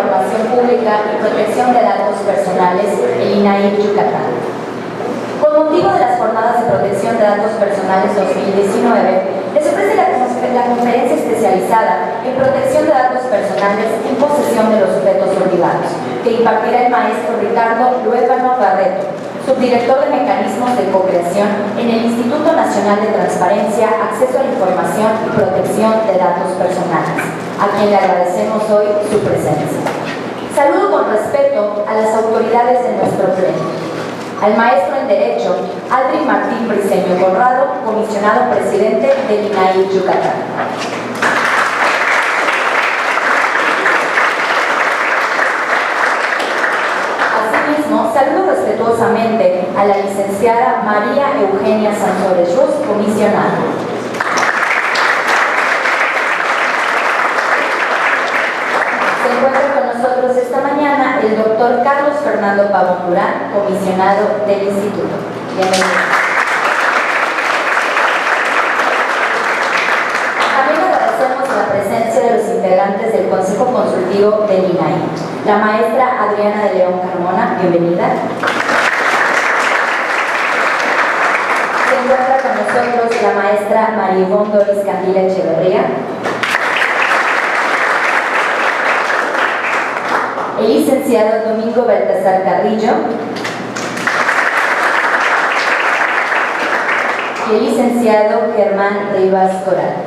Información Pública y Protección de Datos Personales, el INAI Yucatán. Con motivo de las Jornadas de Protección de Datos Personales 2019, les ofrece la conferencia especializada en protección de datos personales en posesión de los sujetos olvidados, que impartirá el maestro Ricardo Luébano Barreto, subdirector de Mecanismos de Co-Creación en el Instituto Nacional de Transparencia, Acceso a la Información y Protección de Datos Personales, a quien le agradecemos hoy su presencia. Saludo con respeto a las autoridades de nuestro pleno. Al maestro en Derecho, Aldrin Martín Briceño Conrado, comisionado presidente del INAI Yucatán. Asimismo, saludo respetuosamente a la licenciada María Eugenia Sansores Ruz, comisionada. Se encuentra con nosotros esta mañana el doctor Carlos Fernando Pavón Durán, comisionado del Instituto. Bienvenido. También agradecemos la presencia de los integrantes del Consejo Consultivo del INAI. La maestra Adriana de León Carmona, bienvenida. Se encuentra con nosotros la maestra Maribón Doris Candila Echeverría. El licenciado Domingo Baltasar Carrillo y el licenciado Germán Rivas Coral.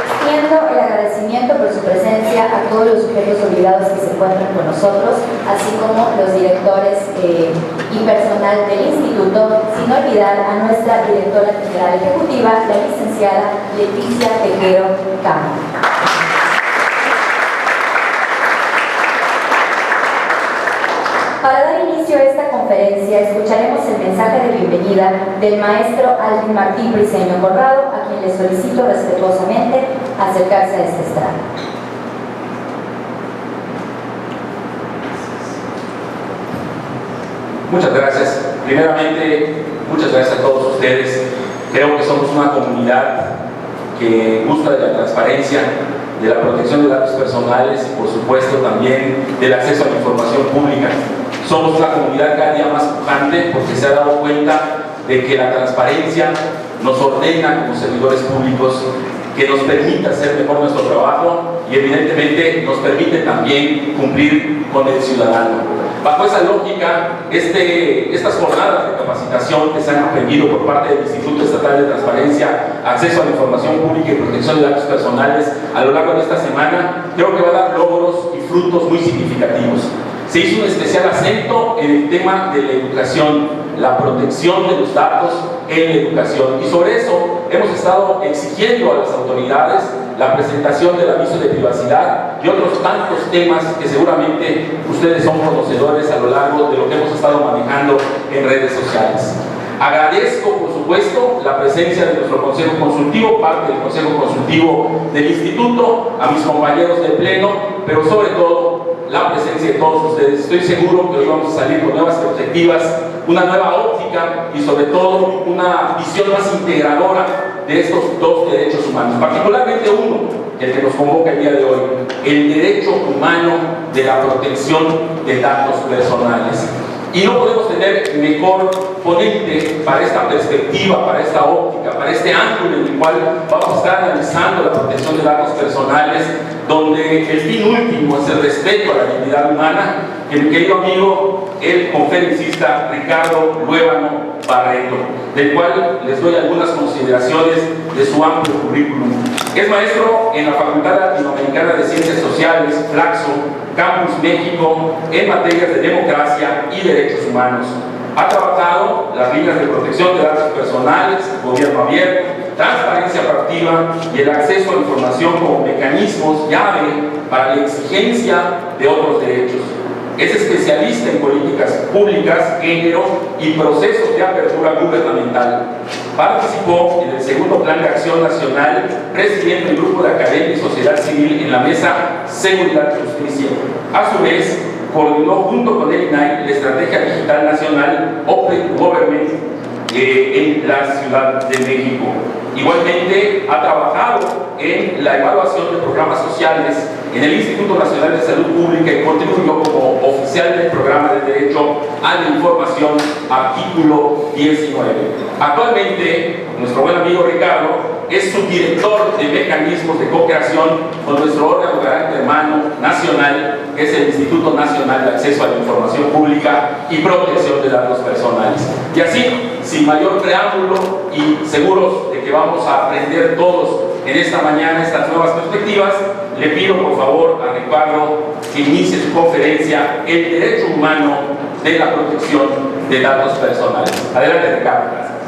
Extiendo el agradecimiento por su presencia a todos los sujetos olvidados que se encuentran con nosotros, así como los directores y personal del instituto, sin olvidar a nuestra directora general ejecutiva, la licenciada Leticia Tejero Camo. Para dar inicio a esta conferencia, escucharemos el mensaje de bienvenida del maestro Aldrin Martín Briceño Conrado, a quien le solicito respetuosamente acercarse a este estrado. Muchas gracias. Primeramente, muchas gracias a todos ustedes. Creo que somos una comunidad que gusta de la transparencia, de la protección de datos personales y, por supuesto, también del acceso a la información pública. Somos una comunidad cada día más pujante porque se ha dado cuenta de que la transparencia nos ordena como servidores públicos, que nos permite hacer mejor nuestro trabajo y evidentemente nos permite también cumplir con el ciudadano. Bajo esa lógica, estas jornadas de capacitación que se han aprendido por parte del Instituto Estatal de Transparencia, Acceso a la Información Pública y Protección de Datos Personales a lo largo de esta semana, creo que va a dar logros y frutos muy significativos. Se hizo un especial acento en el tema de la educación, la protección de los datos en la educación, y sobre eso hemos estado exigiendo a las autoridades la presentación del aviso de privacidad y otros tantos temas que seguramente ustedes son conocedores a lo largo de lo que hemos estado manejando en redes sociales. Agradezco, por supuesto, la presencia de nuestro Consejo Consultivo, parte del Consejo Consultivo del Instituto, a mis compañeros de pleno, pero sobre todo la presencia de todos ustedes. Estoy seguro que hoy vamos a salir con nuevas perspectivas, una nueva óptica y sobre todo una visión más integradora de estos dos derechos humanos, particularmente uno, el que nos convoca el día de hoy, el derecho humano de la protección de datos personales. Y no podemos tener mejor ponente para esta perspectiva, para esta óptica, para este ángulo en el cual vamos a estar analizando la protección de datos personales, donde el fin último es el respeto a la dignidad humana, que mi querido amigo, el conferencista Ricardo Luébano Barreto, del cual les doy algunas consideraciones de su amplio currículum. Es maestro en la Facultad Latinoamericana de Ciencias Sociales, Flaxo, Campus México, en materias de democracia y derechos humanos. Ha trabajado las líneas de protección de datos personales, gobierno abierto, transparencia proactiva y el acceso a la información como mecanismos llave para la exigencia de otros derechos. Es especialista en políticas públicas, género y procesos de apertura gubernamental. Participó en el segundo Plan de Acción Nacional, presidiendo el grupo de academia y sociedad civil en la mesa Seguridad y Justicia. A su vez, coordinó junto con el INAI la Estrategia Digital Nacional Open Government en la Ciudad de México. Igualmente ha trabajado en la evaluación de programas sociales en el Instituto Nacional de Salud Pública y contribuyó como oficial del programa de Derecho a la Información, artículo 19. Actualmente, nuestro buen amigo Ricardo es subdirector de mecanismos de co-creación con nuestro órgano garante hermano nacional, que es el Instituto Nacional de Acceso a la Información Pública y Protección de Datos Personales. Y así, sin mayor preámbulo y seguros de que vamos a aprender todos en esta mañana estas nuevas perspectivas, le pido por favor a Ricardo que inicie su conferencia El Derecho Humano de la Protección de Datos Personales. Adelante, Ricardo. Gracias.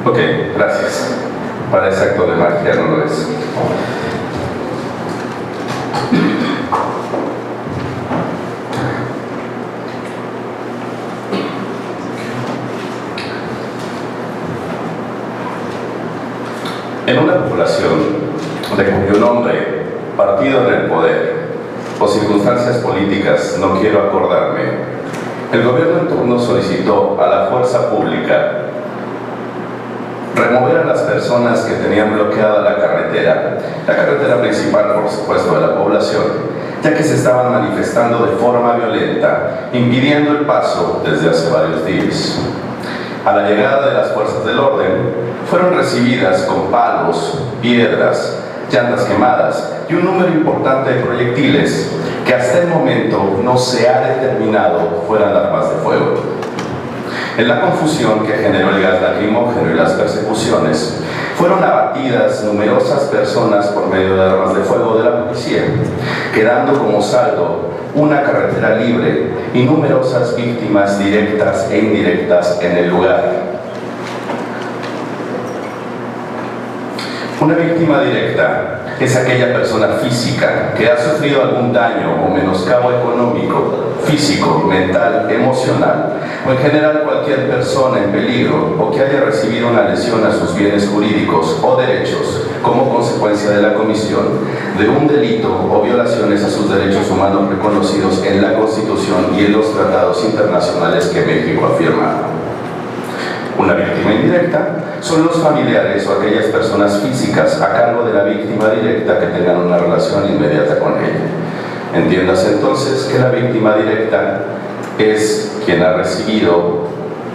Ok, gracias. Para ese acto de magia no lo es. En una población de cuyo nombre, partido en el poder o circunstancias políticas no quiero acordarme, el gobierno en turno solicitó a la fuerza pública remover a las personas que tenían bloqueada la carretera principal, por supuesto, de la población, ya que se estaban manifestando de forma violenta, impidiendo el paso desde hace varios días. A la llegada de las fuerzas del orden, fueron recibidas con palos, piedras, llantas quemadas y un número importante de proyectiles que hasta el momento no se ha determinado fueran armas de fuego. En la confusión que generó el gas lacrimógeno y las persecuciones, fueron abatidas numerosas personas por medio de armas de fuego de la policía, quedando como saldo una carretera libre y numerosas víctimas directas e indirectas en el lugar. Una víctima directa es aquella persona física que ha sufrido algún daño o menoscabo económico, físico, mental, emocional, o en general cualquier persona en peligro o que haya recibido una lesión a sus bienes jurídicos o derechos como consecuencia de la comisión de un delito o violaciones a sus derechos humanos reconocidos en la Constitución y en los tratados internacionales que México ha firmado. Una víctima indirecta son los familiares o aquellas personas físicas a cargo de la víctima directa que tengan una relación inmediata con ella. Entiéndase entonces que la víctima directa es quien ha recibido,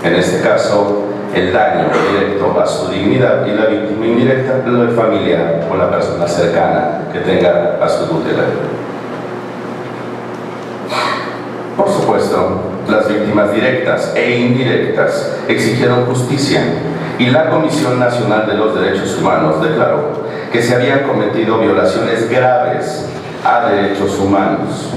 en este caso, el daño directo a su dignidad, y la víctima indirecta es el familiar o la persona cercana que tenga a su tutela. Por supuesto, las víctimas directas e indirectas exigieron justicia y la Comisión Nacional de los Derechos Humanos declaró que se habían cometido violaciones graves a derechos humanos.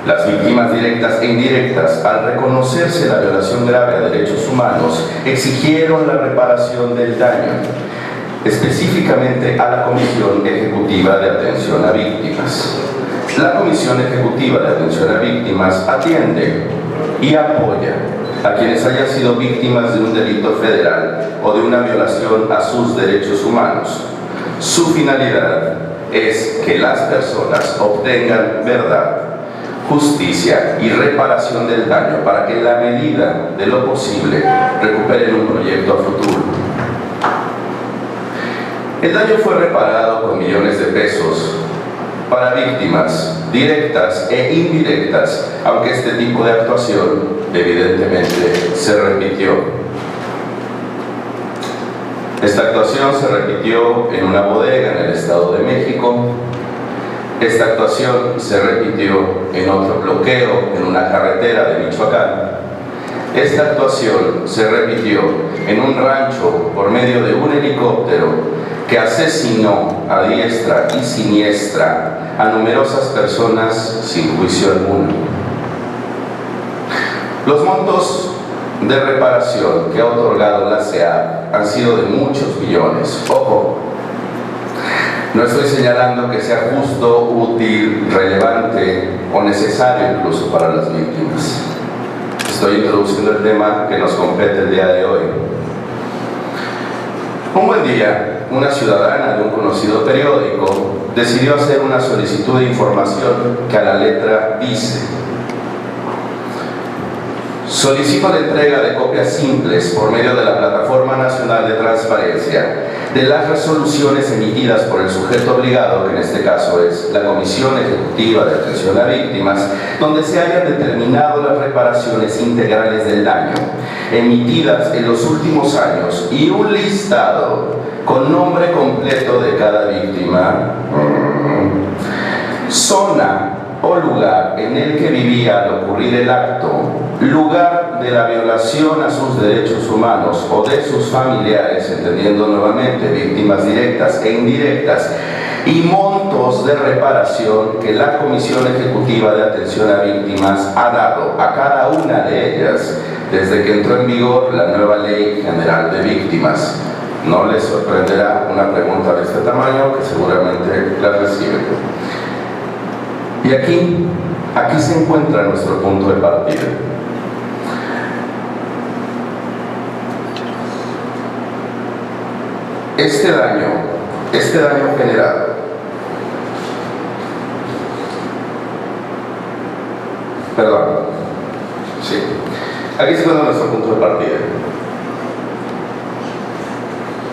Las víctimas directas e indirectas, al reconocerse la violación grave a derechos humanos, exigieron la reparación del daño, específicamente a la Comisión Ejecutiva de Atención a Víctimas. La Comisión Ejecutiva de Atención a Víctimas atiende y apoya a quienes hayan sido víctimas de un delito federal o de una violación a sus derechos humanos. Su finalidad es que las personas obtengan verdad, justicia y reparación del daño para que en la medida de lo posible recuperen un proyecto a futuro. El daño fue reparado con millones de pesos para víctimas directas e indirectas, aunque este tipo de actuación evidentemente se repitió. Esta actuación se repitió en una bodega en el Estado de México. Esta actuación se repitió en otro bloqueo en una carretera de Michoacán. Esta actuación se repitió en un rancho por medio de un helicóptero que asesinó a diestra y siniestra a numerosas personas sin juicio alguno. Los montos de reparación que ha otorgado la CEAP han sido de muchos millones. Ojo, no estoy señalando que sea justo, útil, relevante o necesario incluso para las víctimas. Estoy introduciendo el tema que nos compete el día de hoy. Un buen día, una ciudadana de un conocido periódico decidió hacer una solicitud de información que a la letra dice: solicito la entrega de copias simples por medio de la Plataforma Nacional de Transparencia de las resoluciones emitidas por el sujeto obligado, que en este caso es la Comisión Ejecutiva de Atención a Víctimas, donde se hayan determinado las reparaciones integrales del daño emitidas en los últimos años y un listado con nombre completo de cada víctima, zona o lugar en el que vivía al ocurrir el acto, lugar de la violación a sus derechos humanos o de sus familiares, entendiendo nuevamente víctimas directas e indirectas, y montos de reparación que la Comisión Ejecutiva de Atención a Víctimas ha dado a cada una de ellas desde que entró en vigor la nueva Ley General de Víctimas. No les sorprenderá una pregunta de este tamaño, que seguramente la reciben. Y aquí se encuentra nuestro punto de partida. Este daño generado, aquí se encuentra nuestro punto de partida.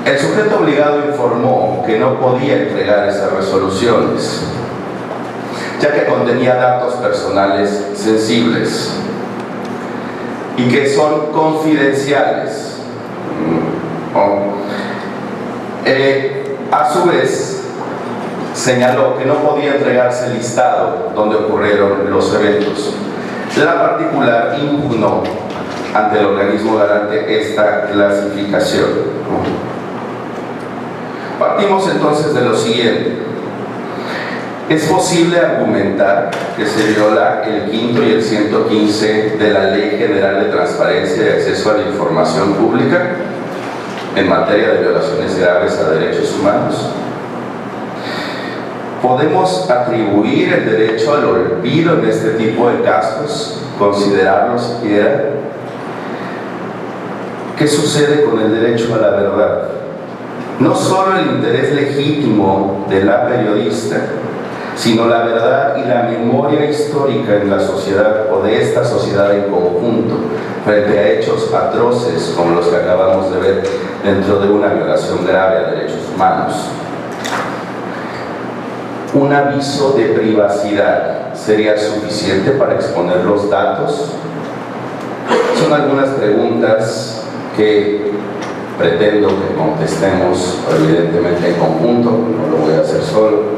El sujeto obligado informó que no podía entregar esas resoluciones, ya que contenía datos personales sensibles y que son confidenciales. A su vez, señaló que no podía entregarse el listado donde ocurrieron los eventos. La particular impugnó ante el organismo garante esta clasificación. Partimos entonces de lo siguiente. Es posible argumentar que se viola el 5º y el 115 de la Ley General de Transparencia y Acceso a la Información Pública en materia de violaciones graves a derechos humanos. ¿Podemos atribuir el derecho al olvido en este tipo de casos? ¿Considerarlo siquiera? ¿Qué sucede con el derecho a la verdad? No solo el interés legítimo de la periodista, sino la verdad y la memoria histórica en la sociedad o de esta sociedad en conjunto frente a hechos atroces como los que acabamos de ver dentro de una violación grave a derechos humanos. ¿Un aviso de privacidad sería suficiente para exponer los datos? Son algunas preguntas que pretendo que contestemos, evidentemente en conjunto, no lo voy a hacer solo,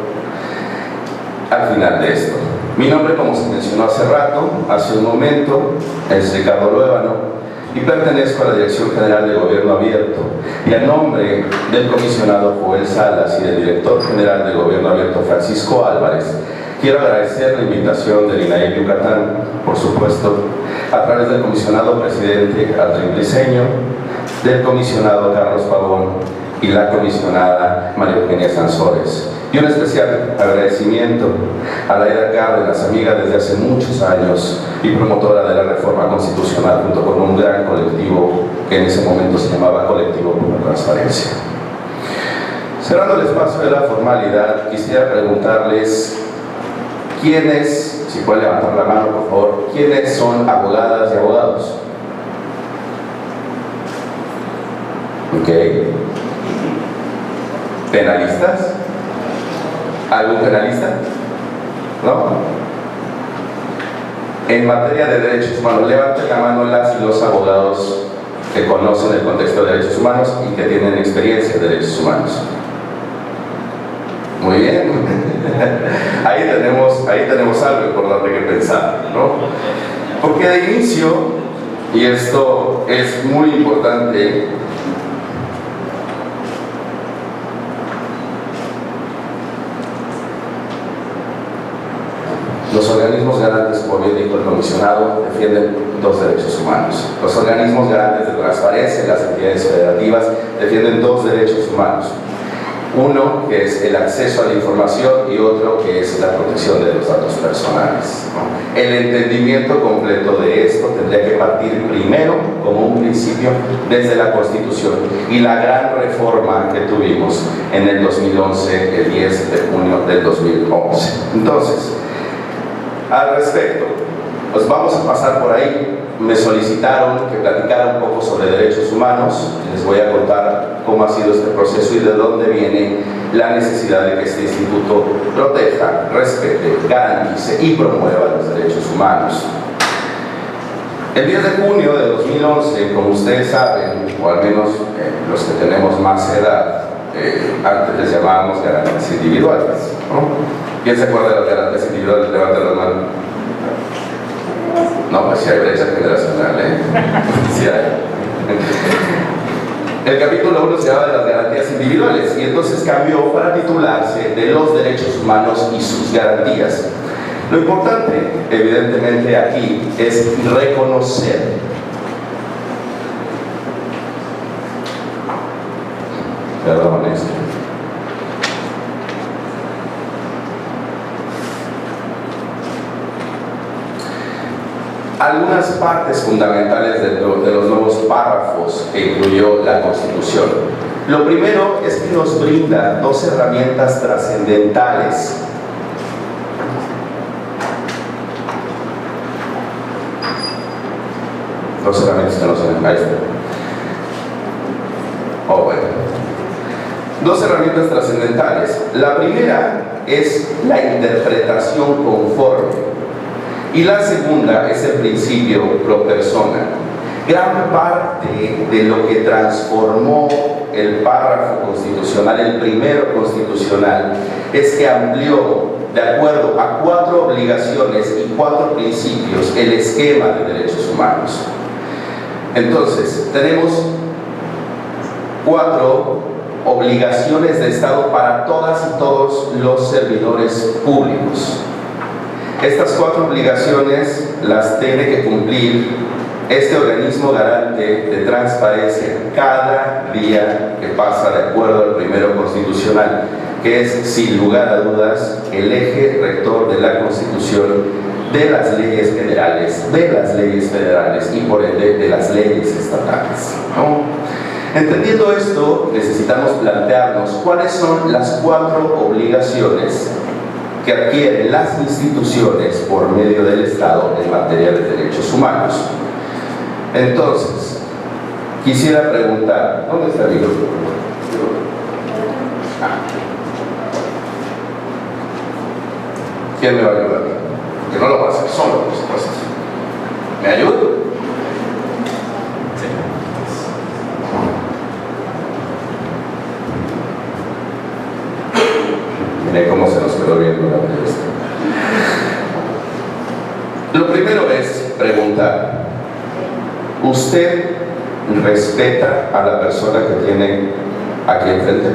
al final de esto. Mi nombre, como se mencionó hace un momento, es Ricardo Luébano y pertenezco a la Dirección General de Gobierno Abierto, y a nombre del comisionado Joel Salas y del director general de Gobierno Abierto, Francisco Álvarez, quiero agradecer la invitación del INAIP Yucatán, por supuesto, a través del comisionado presidente Aldrin Briceño, del comisionado Carlos Pavón y la comisionada María Eugenia Sansores. Y un especial agradecimiento a Laida Cárdenas, amiga desde hace muchos años y promotora de la reforma constitucional, junto con un gran colectivo que en ese momento se llamaba Colectivo por la Transparencia. Cerrando el espacio de la formalidad, quisiera preguntarles quiénes, si pueden levantar la mano por favor, quiénes son abogadas y abogados. Ok. ¿Penalistas? ¿Algún penalista? ¿No? En materia de derechos humanos, levanten la mano las y los abogados que conocen el contexto de derechos humanos y que tienen experiencia en derechos humanos. Muy bien. Ahí tenemos algo importante que pensar, ¿no? Porque de inicio, y esto es muy importante, Los organismos garantes, como bien dijo el comisionado, defienden dos derechos humanos. Los organismos garantes de transparencia y las entidades federativas defienden dos derechos humanos. Uno, que es el acceso a la información, y otro, que es la protección de los datos personales. El entendimiento completo de esto tendría que partir primero, como un principio, desde la Constitución y la gran reforma que tuvimos en el 2011, el 10 de junio del 2011. Entonces, al respecto, pues vamos a pasar por ahí. Me solicitaron que platicara un poco sobre derechos humanos. Les voy a contar cómo ha sido este proceso y de dónde viene la necesidad de que este instituto proteja, respete, garantice y promueva los derechos humanos. El 10 de junio de 2011, como ustedes saben, o al menos los que tenemos más edad, antes les llamábamos garantías individuales, ¿no? ¿Quién se acuerda de las garantías individuales? Levanta la mano. No, pues sí hay brecha generacional, Sí hay. El capítulo 1 se llama de las garantías individuales y entonces cambió para titularse de los derechos humanos y sus garantías. Lo importante, evidentemente, aquí es reconocer esto. Algunas partes fundamentales de los nuevos párrafos que incluyó la Constitución. Lo primero es que nos brinda dos herramientas trascendentales. Dos herramientas que no son ahí. Oh, bueno. Dos herramientas trascendentales. La primera es la interpretación conforme. Y la segunda es el principio pro persona. Gran parte de lo que transformó el párrafo constitucional, el primero constitucional, es que amplió, de acuerdo a 4 obligaciones y 4 principios, el esquema de derechos humanos. Entonces, tenemos 4 obligaciones de Estado para todas y todos los servidores públicos. Estas 4 obligaciones las tiene que cumplir este organismo garante de transparencia cada día que pasa de acuerdo al primero constitucional, que es sin lugar a dudas el eje rector de la Constitución, de las leyes federales y por ende de las leyes estatales, ¿no? Entendiendo esto, necesitamos plantearnos cuáles son las 4 obligaciones que adquieren las instituciones por medio del Estado en materia de derechos humanos. Entonces, quisiera preguntar, ¿dónde está el micrófono? ¿Quién me va a ayudar? Que no lo va a hacer solo, por supuesto. ¿Me ayuda? Sí. Miren cómo se nos quedó viendo la entrevista. Lo primero es preguntar: ¿usted respeta a la persona que tiene aquí enfrente?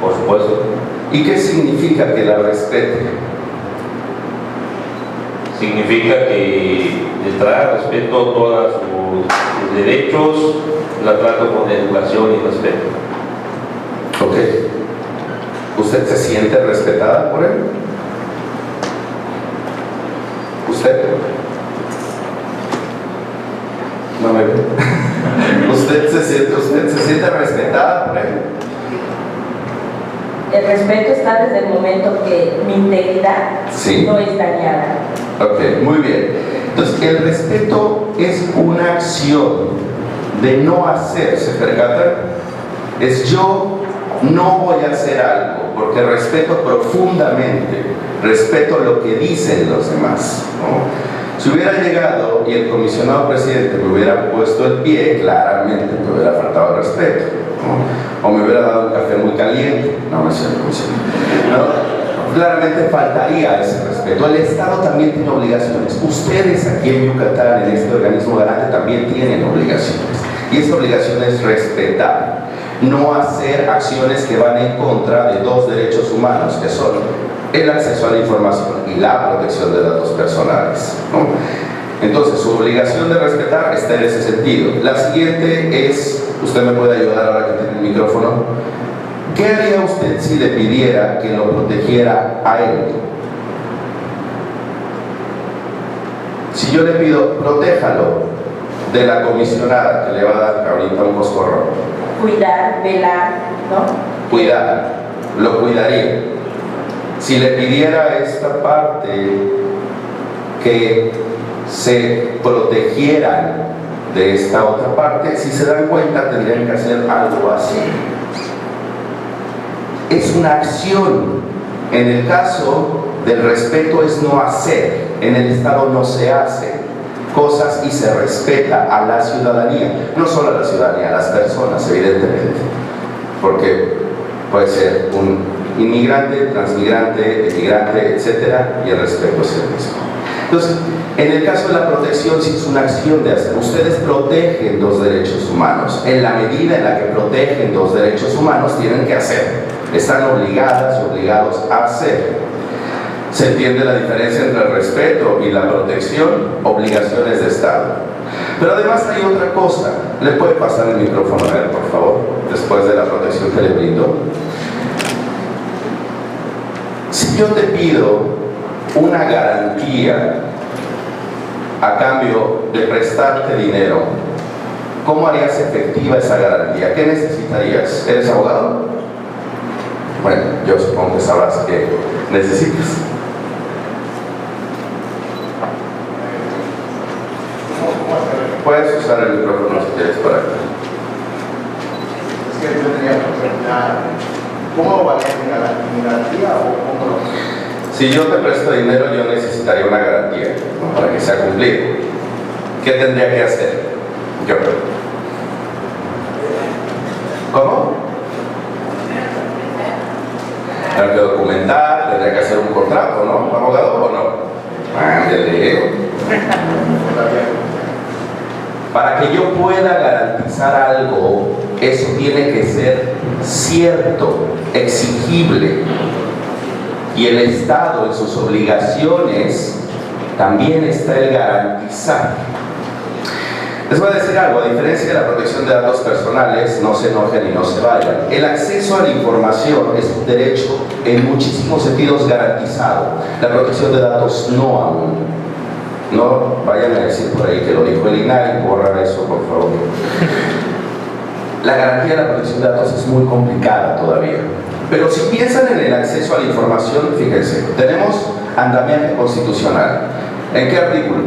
Por supuesto. ¿Y qué significa que la respete? Significa que de entrada respeto todos sus derechos, la trato con educación y respeto. Ok. ¿Usted se siente respetada por él? ¿Usted? No me ve. ¿Usted se siente respetada por él? El respeto está desde el momento que mi integridad no es dañada. Ok, muy bien. Entonces, el respeto es una acción de no hacer, ¿se percatan? Es yo no voy a hacer algo porque respeto profundamente, respeto lo que dicen los demás, ¿no? Si hubiera llegado y el comisionado presidente me hubiera puesto el pie, claramente me hubiera faltado el respeto, ¿no? O me hubiera dado un café muy caliente, no es cierto, ¿no? Claramente faltaría ese respeto. El Estado también tiene obligaciones. Ustedes aquí en Yucatán, en este organismo garante, también tienen obligaciones. Y esta obligación es respetar, no hacer acciones que van en contra de 2 derechos humanos, que son el acceso a la información y la protección de datos personales, ¿no? Entonces, su obligación de respetar está en ese sentido. La siguiente es, usted me puede ayudar ahora que tiene el micrófono, ¿qué haría usted si le pidiera que lo protegiera a él? Si yo le pido, protéjalo de la comisionada que le va a dar ahorita un coscorrón. Cuidar, velar, ¿no? Cuidar, lo cuidaría. Si le pidiera esta parte que se protegieran de esta otra parte, si se dan cuenta tendrían que hacer algo así. Es una acción. En el caso del respeto es no hacer. En el Estado no se hace cosas y se respeta a la ciudadanía, no solo a la ciudadanía, a las personas, evidentemente, porque puede ser un inmigrante, transmigrante, emigrante, etcétera, y el respeto es el mismo. Entonces, en el caso de la protección, sí es una acción de hacer. Ustedes protegen los derechos humanos. En la medida en la que protegen los derechos humanos, tienen que hacer. Están obligadas y obligados a hacer. Se entiende la diferencia entre el respeto y la protección, obligaciones de Estado. Pero además hay otra cosa. ¿Le puede pasar el micrófono a él, por favor? Después de la protección que le brindo. Si yo te pido una garantía a cambio de prestarte dinero, ¿cómo harías efectiva esa garantía? ¿Qué necesitarías? ¿Eres abogado? Bueno, yo supongo que sabrás qué necesitas. Puedes usar el micrófono si quieres para acá. Es que yo tenía que preguntar, ¿cómo vale mi garantía o cómo lo? Si yo te presto dinero, yo necesitaría una garantía, ¿no? Para que sea cumplido. ¿Qué tendría que hacer? Yo. ¿Cómo? Tendría que documentar, tendría que hacer un contrato, ¿no? ¿Abogado o no? Ándale. Para que yo pueda garantizar algo, eso tiene que ser cierto, exigible. Y el Estado en sus obligaciones también está el garantizar. Les voy a decir algo, a diferencia de la protección de datos personales, no se enojen y no se vayan. El acceso a la información es un derecho en muchísimos sentidos garantizado. La protección de datos no aún. No vayan a decir por ahí que lo dijo el INAI, borra eso por favor. La garantía de la protección de datos es muy complicada todavía. Pero si piensan en el acceso a la información, fíjense, tenemos andamiaje constitucional. ¿En qué artículo?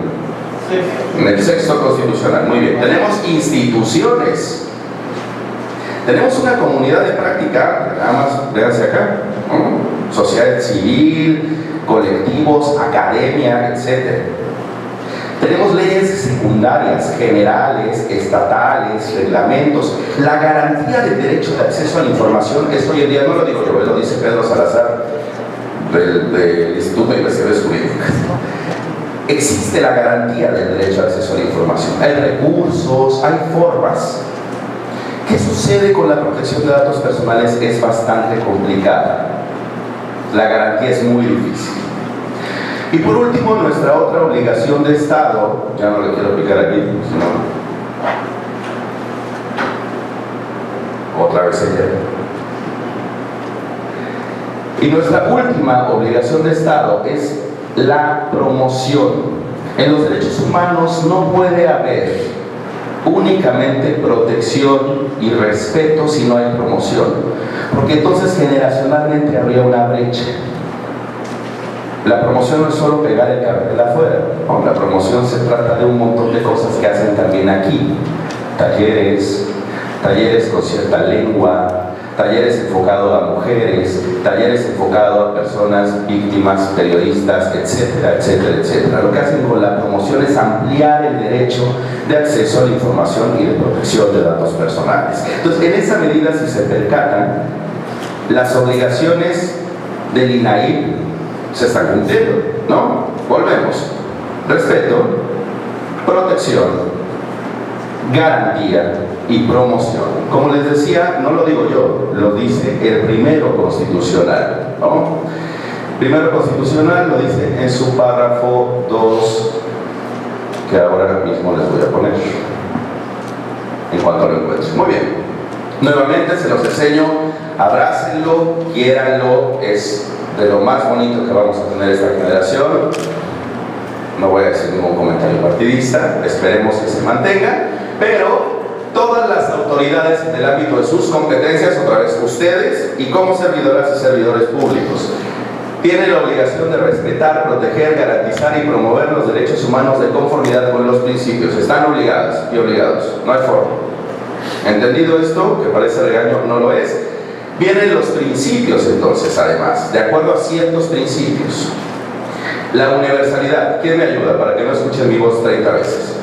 Sí. En el 6º constitucional, muy bien. Tenemos instituciones. Tenemos una comunidad de práctica, nada más, véanse acá, ¿no? Sociedad civil, colectivos, academia, etc. Tenemos leyes secundarias, generales, estatales, reglamentos. La garantía del derecho de acceso a la información, esto hoy en día no lo digo yo, lo dice Pedro Salazar del Instituto de Investigaciones Jurídicas. Existe la garantía del derecho de acceso a la información. Hay recursos, hay formas. ¿Qué sucede con la protección de datos personales? Es bastante complicada. La garantía es muy difícil. Y por último, nuestra otra obligación de Estado, ya no le quiero picar aquí, sino otra vez ella. Y nuestra última obligación de Estado es la promoción. En los derechos humanos no puede haber únicamente protección y respeto si no hay promoción, porque entonces generacionalmente habría una brecha. La promoción no es solo pegar el cartel afuera, no, la promoción se trata de un montón de cosas que hacen también aquí. Talleres con cierta lengua, talleres enfocados a mujeres, talleres enfocados a personas víctimas, periodistas, etcétera, etcétera, etcétera. Lo que hacen con la promoción es ampliar el derecho de acceso a la información y de protección de datos personales. Entonces, en esa medida, si se percatan, las obligaciones del INAI se están cumpliendo, ¿no? Volvemos. Respeto, protección, garantía y promoción. Como les decía, no lo digo yo, lo dice el primero constitucional, ¿no? Primero constitucional lo dice en su párrafo 2, que ahora mismo les voy a poner en cuanto lo encuentren. Muy bien, nuevamente se los enseño, abrácenlo, quiéranlo, es de lo más bonito que vamos a tener esta generación. No voy a decir ningún comentario partidista, esperemos que se mantenga, pero todas las autoridades en el ámbito de sus competencias, otra vez ustedes y como servidoras y servidores públicos, tienen la obligación de respetar, proteger, garantizar y promover los derechos humanos de conformidad con los principios. Están obligadas y obligados, no hay forma. ¿Entendido esto? Que parece regaño, no lo es. Vienen los principios entonces, además, de acuerdo a ciertos principios. La universalidad. ¿Quién me ayuda para que no escuchen mi voz 30 veces?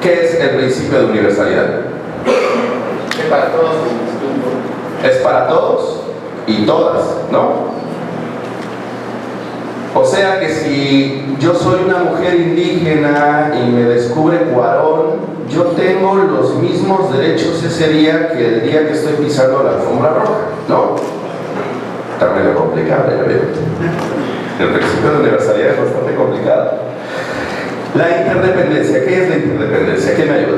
¿Qué es el principio de universalidad? Es para todos. Es para todos y todas, ¿no? O sea que si yo soy una mujer indígena y me descubre Cuarón, yo tengo los mismos derechos ese día que el día que estoy pisando la alfombra roja, ¿no? Está medio complicado, ya veo. El principio de universalidad es bastante complicado. La interdependencia. ¿Qué es la interdependencia? ¿Qué me ayuda?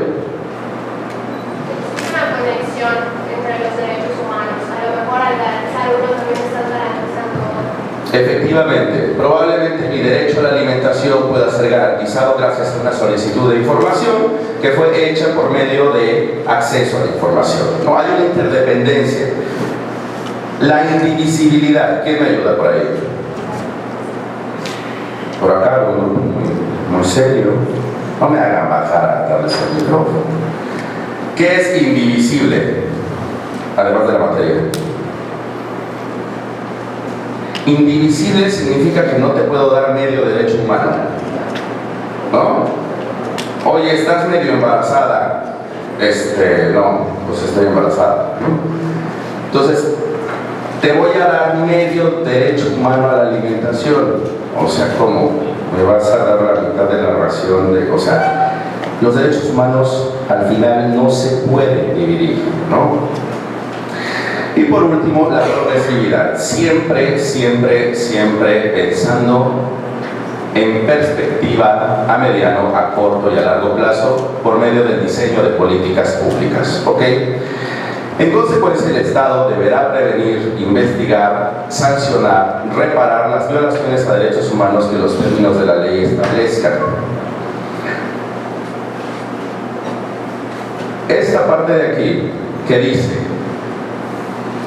Es una conexión entre los derechos humanos. A lo mejor al garantizar uno también estás garantizando otro. Efectivamente, probablemente mi derecho a la alimentación pueda ser garantizado gracias a una solicitud de información que fue hecha por medio de acceso a la información. No hay una interdependencia. La indivisibilidad. ¿Quién me ayuda por ahí? Por acá, muy serio. No me hagan bajar a darles el micrófono. ¿Qué es indivisible? Además de la materia. Indivisible significa que no te puedo dar medio derecho humano, ¿no? Oye, estás medio embarazada. No, pues estoy embarazada, ¿no? Entonces, te voy a dar medio derecho humano a la alimentación. O sea, ¿cómo? Me vas a dar la mitad de la ración de... O sea, los derechos humanos al final no se pueden dividir, ¿no? Y por último, la progresividad. Siempre, siempre, siempre pensando en perspectiva a mediano, a corto y a largo plazo por medio del diseño de políticas públicas, ¿ok? En consecuencia, el Estado deberá prevenir, investigar, sancionar, reparar las violaciones a derechos humanos que los términos de la ley establezcan. Esta parte de aquí, que dice,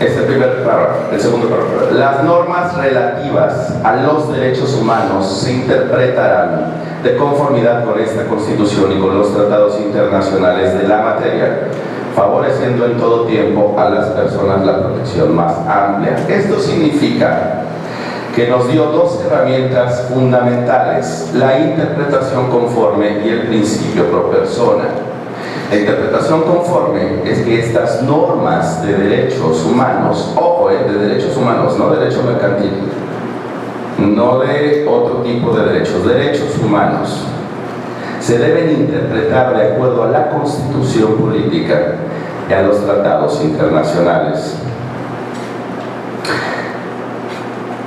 este primer párrafo, el segundo párrafo, las normas relativas a los derechos humanos se interpretarán de conformidad con esta Constitución y con los tratados internacionales de la materia, favoreciendo en todo tiempo a las personas la protección más amplia. Esto significa que nos dio dos herramientas fundamentales: la interpretación conforme y el principio pro persona. La interpretación conforme es que estas normas de derechos humanos, ojo, de derechos humanos, no derecho mercantil, no de otro tipo de derechos humanos, se deben interpretar de acuerdo a la Constitución política y a los tratados internacionales.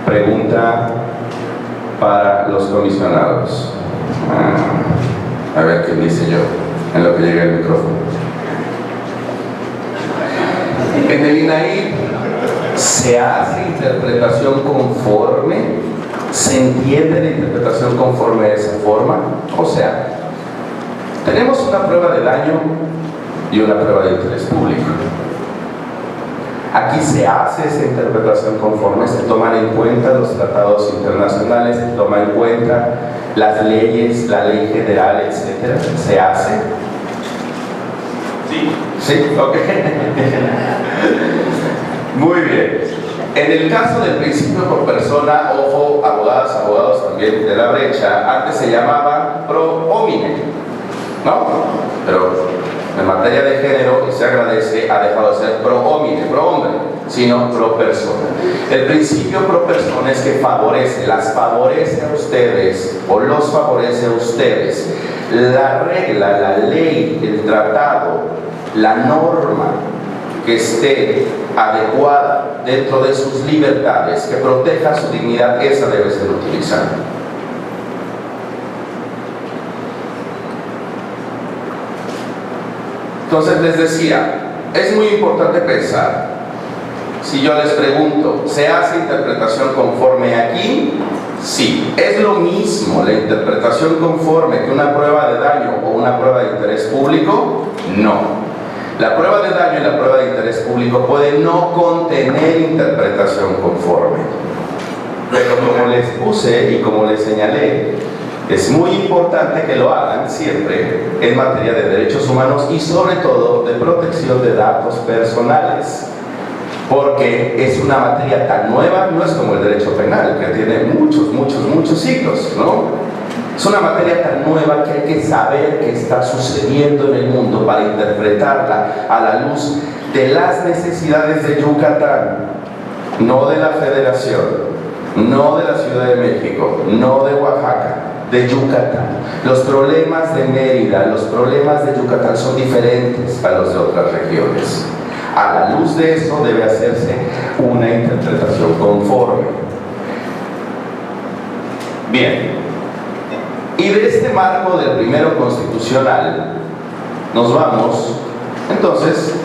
Pregunta para los comisionados. A ver qué dice yo en lo que llega el micrófono. En el INAI se hace interpretación conforme, se entiende la interpretación conforme de esa forma. O sea, tenemos una prueba de daño y una prueba de interés público. Aquí se hace esa interpretación conforme, se toman en cuenta los tratados internacionales, se toman en cuenta las leyes, la ley general, etcétera. ¿Se hace? Sí. Sí, ok. Muy bien. En el caso del principio por persona, ojo, abogadas, abogados también de la brecha, antes se llamaba pro homine, ¿no? Pero en materia de género, y se agradece, ha dejado de ser pro homine, pro hombre, sino pro persona. El principio pro persona es que favorece, las favorece a ustedes o los favorece a ustedes. La regla, la ley, el tratado, la norma que esté adecuada seguridad dentro de sus libertades, que proteja su dignidad, esa debe ser utilizada. Entonces les decía, es muy importante pensar, si yo les pregunto, ¿se hace interpretación conforme aquí? Sí. ¿Es lo mismo la interpretación conforme que una prueba de daño o una prueba de interés público? No. La prueba de daño y la prueba de interés público puede no contener interpretación conforme. Pero como les puse y como les señalé, es muy importante que lo hagan siempre en materia de derechos humanos y sobre todo de protección de datos personales. Porque es una materia tan nueva, no es como el derecho penal, que tiene muchos siglos, ¿no? Es una materia tan nueva que hay que saber qué está sucediendo en el mundo para interpretarla a la luz de las necesidades de Yucatán, no de la Federación, no de la Ciudad de México, no de Oaxaca, de Yucatán. Los problemas de Mérida, los problemas de Yucatán son diferentes a los de otras regiones. A la luz de eso debe hacerse una interpretación conforme. Bien, y de este marco del primero constitucional nos vamos entonces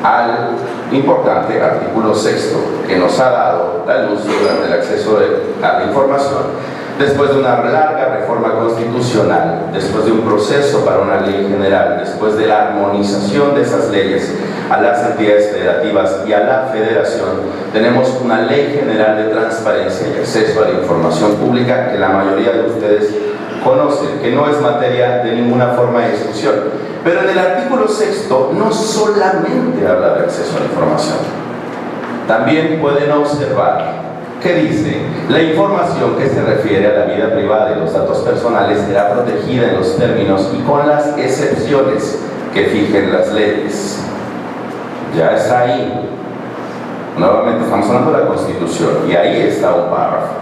al importante artículo 6 que nos ha dado la luz durante el acceso a la información. Después de una larga reforma constitucional, después de un proceso para una ley general, después de la armonización de esas leyes a las entidades federativas y a la federación, tenemos una ley general de transparencia y acceso a la información pública que la mayoría de ustedes conocen, que no es materia de ninguna forma de discusión. Pero en el artículo 6 no solamente habla de acceso a la información, también pueden observar que dice: la información que se refiere a la vida privada y los datos personales será protegida en los términos y con las excepciones que fijen las leyes. Ya está ahí. Nuevamente estamos hablando de la Constitución y ahí está un párrafo.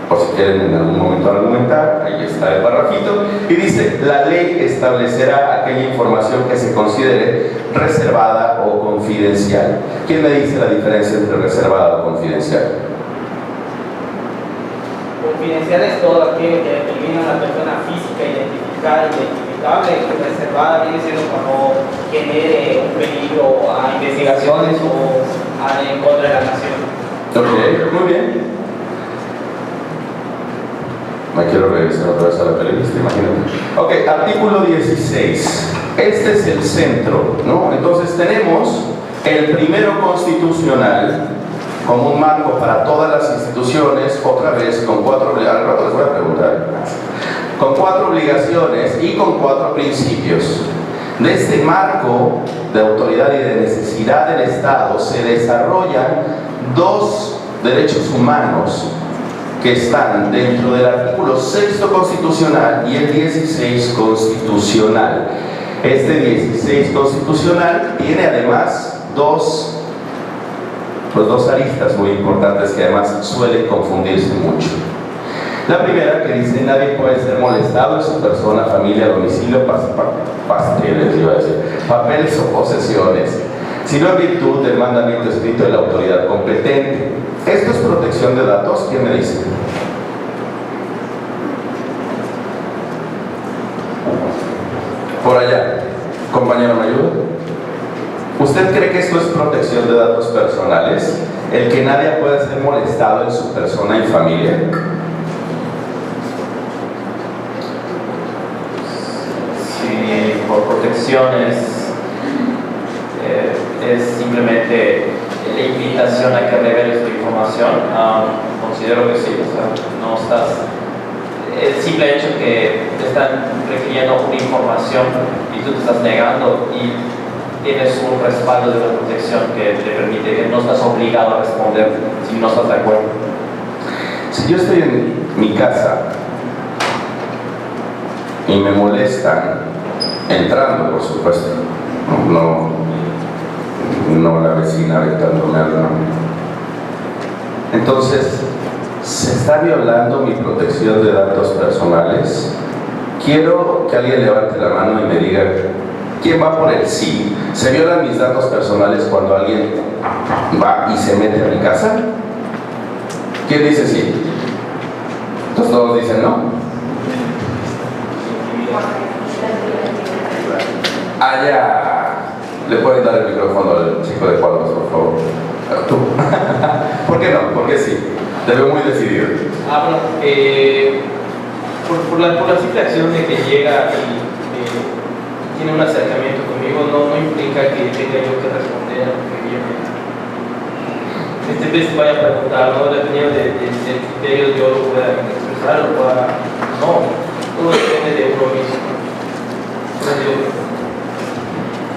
Por si quieren en algún momento argumentar, ahí está el parrafito y dice: la ley establecerá aquella información que se considere reservada o confidencial. ¿Quién me dice la diferencia entre reservada o confidencial? Confidencial es todo aquello que determina a la persona física identificada, identificable, y reservada viene siendo cuando genere un peligro a investigaciones o en contra de la nación. Ok, muy bien. Me quiero regresar otra vez a la periodista, imagínate. Ok, artículo 16. Este es el centro, ¿no? Entonces tenemos el primero constitucional como un marco para todas las instituciones, otra vez con 4 obligaciones, al rato les voy a preguntar, con 4 obligaciones y con 4 principios. De este marco de autoridad y de necesidad del Estado se desarrollan 2 derechos humanos que están dentro del artículo 6 constitucional y el 16 constitucional. Este 16 constitucional tiene además dos aristas muy importantes que además suelen confundirse mucho. La primera, que dice: nadie puede ser molestado en su persona, familia, domicilio, papeles o posesiones, sino en virtud del mandamiento escrito de la autoridad competente. Esto es protección de datos. ¿Quién me dice? Por allá, compañero, ¿me ayuda? ¿Usted cree que esto es protección de datos personales? ¿El que nadie pueda ser molestado en su persona y familia? Sí, por protecciones es simplemente la invitación a que reveles tu información. Considero que sí, o sea, no estás... El simple hecho que te están refiriendo una información y tú te estás negando y tienes un respaldo de una protección que te permite que no estás obligado a responder si no estás de acuerdo. Si yo estoy en mi casa y me molestan entrando, por supuesto, no la vecina aventándome algo, entonces se está violando mi protección de datos personales. Quiero que alguien levante la mano y me diga ¿Quién va por el sí? ¿Se violan mis datos personales cuando alguien va y se mete a mi casa? ¿Quién dice sí? Entonces todos dicen no. Allá. ¿Le pueden dar el micrófono al chico de cuadros, por favor? Tú. ¿Por qué no? ¿Por qué sí? Te veo muy decidido. Bueno, por la simple acción de que llega y tiene un acercamiento conmigo, no implica que tenga yo que responder a lo que viene. Este vez vaya a preguntar, ¿no? Dependiendo del criterio, yo lo pueda expresar o pueda. No, todo depende de uno mismo.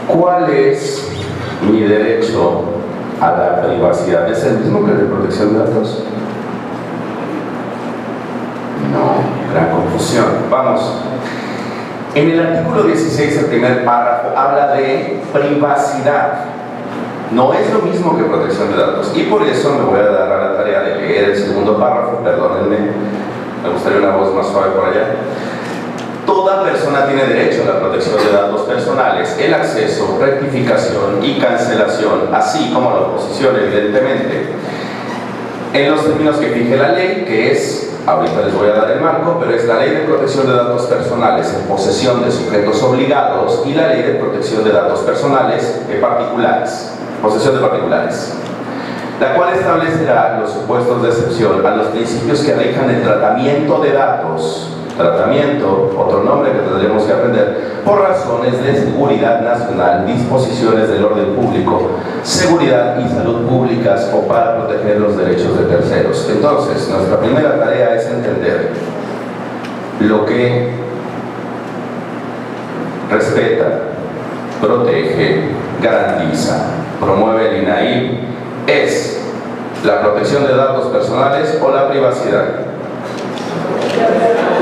¿Cuál es mi derecho a la privacidad? ¿Es el mismo que el de protección de datos? No, gran confusión. Vamos. En el artículo 16, el primer párrafo, habla de privacidad. No es lo mismo que protección de datos. Y por eso me voy a dar a la tarea de leer el segundo párrafo. Perdónenme, me gustaría una voz más suave por allá. Toda persona tiene derecho a la protección de datos personales, el acceso, rectificación y cancelación, así como la oposición, evidentemente, en los términos que fije la ley, que es, ahorita les voy a dar el marco, pero es la Ley de Protección de Datos Personales en posesión de sujetos obligados y la Ley de Protección de Datos Personales de particulares, posesión de particulares, la cual establecerá los supuestos de excepción a los principios que rijan el tratamiento de datos. Tratamiento, otro nombre que tendremos que aprender, por razones de seguridad nacional, disposiciones del orden público, seguridad y salud públicas o para proteger los derechos de terceros. Entonces, nuestra primera tarea es entender lo que respeta, protege, garantiza, promueve el INAI, es la protección de datos personales o la privacidad.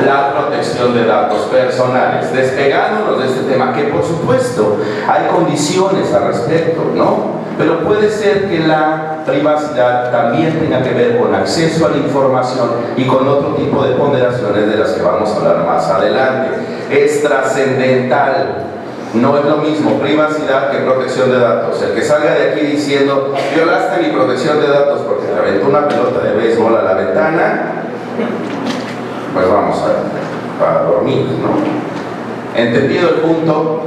La protección de datos personales, despegándonos de este tema, que por supuesto hay condiciones al respecto, ¿no? Pero puede ser que la privacidad también tenga que ver con acceso a la información y con otro tipo de ponderaciones de las que vamos a hablar más adelante. Es trascendental. No es lo mismo privacidad que protección de datos. El que salga de aquí diciendo, violaste mi protección de datos porque te aventó una pelota de béisbol a la ventana, pues vamos a dormir, ¿no? Entendido el punto,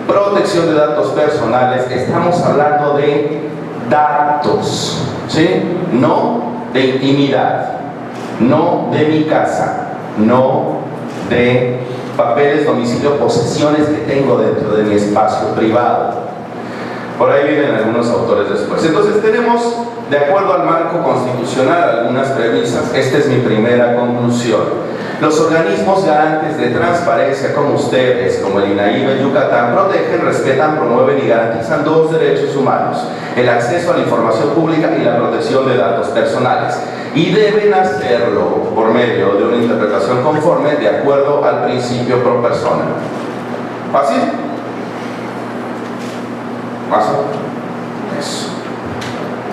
protección de datos personales, estamos hablando de datos, ¿sí? No de intimidad, no de mi casa, no de papeles, domicilio, posesiones que tengo dentro de mi espacio privado. Por ahí vienen algunos autores después. Entonces tenemos, de acuerdo al marco constitucional, algunas premisas. Esta es mi primera conclusión. Los organismos garantes de transparencia como ustedes, como el INAI de Yucatán, protegen, respetan, promueven y garantizan dos derechos humanos: el acceso a la información pública y la protección de datos personales. Y deben hacerlo por medio de una interpretación conforme de acuerdo al principio pro persona. ¿Fácil? ¿Paso? Eso.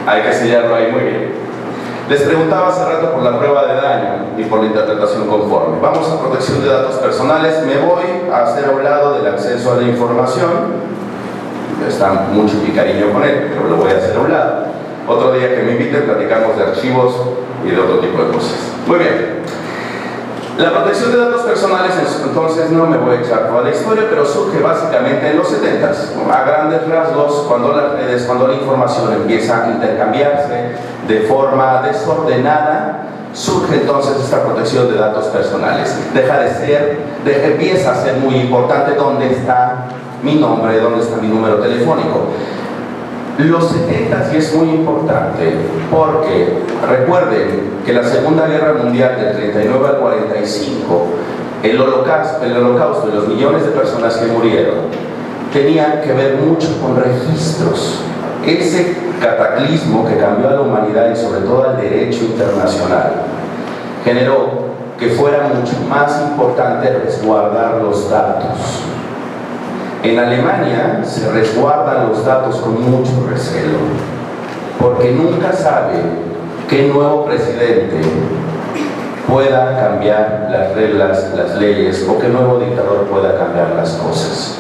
Hay que sellarlo ahí muy bien. Les preguntaba hace rato por la prueba de daño y por la interpretación conforme. Vamos a protección de datos personales. Me voy a hacer a un lado del acceso a la información. Está mucho mi cariño con él, pero lo voy a hacer a un lado. Otro día que me inviten platicamos de archivos y de otro tipo de cosas. Muy bien. La protección de datos personales, entonces, no me voy a echar toda la historia, pero surge básicamente en los 70s, a grandes rasgos, cuando las redes, cuando la información empieza a intercambiarse de forma desordenada, surge entonces esta protección de datos personales. Empieza a ser muy importante dónde está mi nombre, dónde está mi número telefónico. Los 70s, y es muy importante porque recuerden que la Segunda Guerra Mundial del 39 al 45, el holocausto y los millones de personas que murieron tenían que ver mucho con registros. Ese cataclismo que cambió a la humanidad y sobre todo al derecho internacional generó que fuera mucho más importante resguardar los datos. En Alemania se resguardan los datos con mucho recelo, porque nunca sabe qué nuevo presidente pueda cambiar las reglas, las leyes, o qué nuevo dictador pueda cambiar las cosas.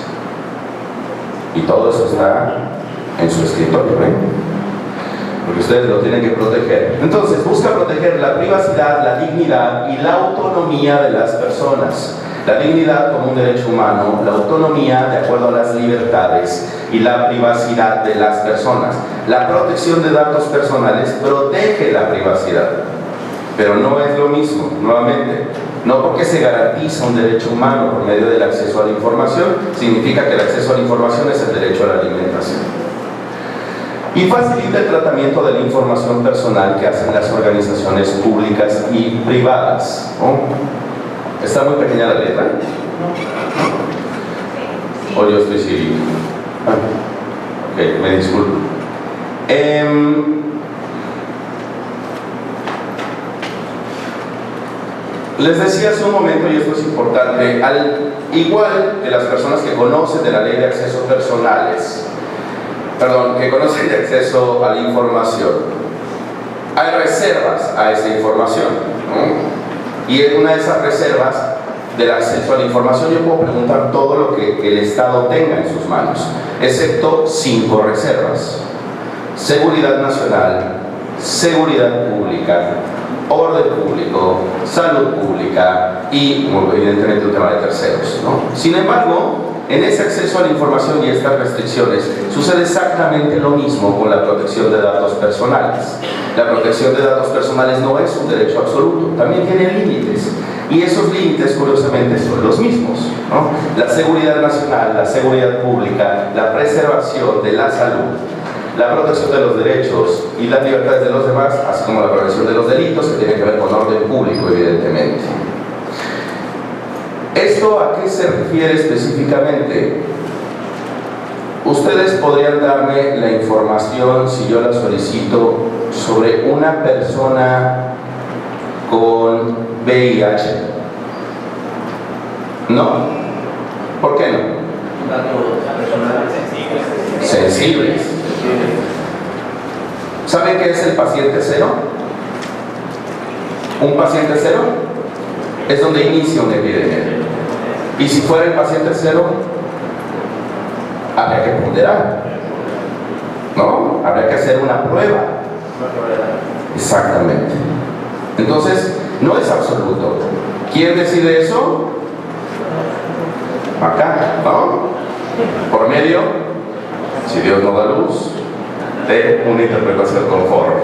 Y todo eso está en su escritorio, ¿eh? Porque ustedes lo tienen que proteger. Entonces, busca proteger la privacidad, la dignidad y la autonomía de las personas. La dignidad como un derecho humano, la autonomía de acuerdo a las libertades y la privacidad de las personas. La protección de datos personales protege la privacidad, pero no es lo mismo, nuevamente. No porque se garantiza un derecho humano por medio del acceso a la información, significa que el acceso a la información es el derecho a la alimentación. Y facilita el tratamiento de la información personal que hacen las organizaciones públicas y privadas, ¿no? ¿Está muy pequeña la letra? ¿O yo estoy ciego? Ok, me disculpo. Les decía hace un momento, y esto es importante, al igual que las personas que conocen de la ley de accesos personales, que conocen de acceso a la información, hay reservas a esa información, ¿no? Y en una de esas reservas del acceso a la información yo puedo preguntar todo lo que el Estado tenga en sus manos, excepto 5 reservas: seguridad nacional, seguridad pública, orden público, salud pública y, evidentemente, un tema de terceros, ¿no? Sin embargo, en ese acceso a la información y estas restricciones sucede exactamente lo mismo con la protección de datos personales. La protección de datos personales no es un derecho absoluto, también tiene límites, y esos límites curiosamente son los mismos, ¿no? La seguridad nacional, la seguridad pública, la preservación de la salud, la protección de los derechos y las libertades de los demás, así como la prevención de los delitos, que tienen que ver con orden público, evidentemente. ¿Esto a qué se refiere específicamente? Ustedes podrían darme la información, si yo la solicito, sobre una persona con VIH. ¿No? ¿Por qué no? Sensibles. ¿Saben qué es el paciente cero? Un paciente cero es donde inicia una epidemia. Y si fuera el paciente cero, habría que ponderar, ¿no? Habría que hacer una prueba. Exactamente. Entonces, no es absoluto. ¿Quién decide eso? Acá, ¿no? Por medio, si Dios no da luz, de una interpretación conforme.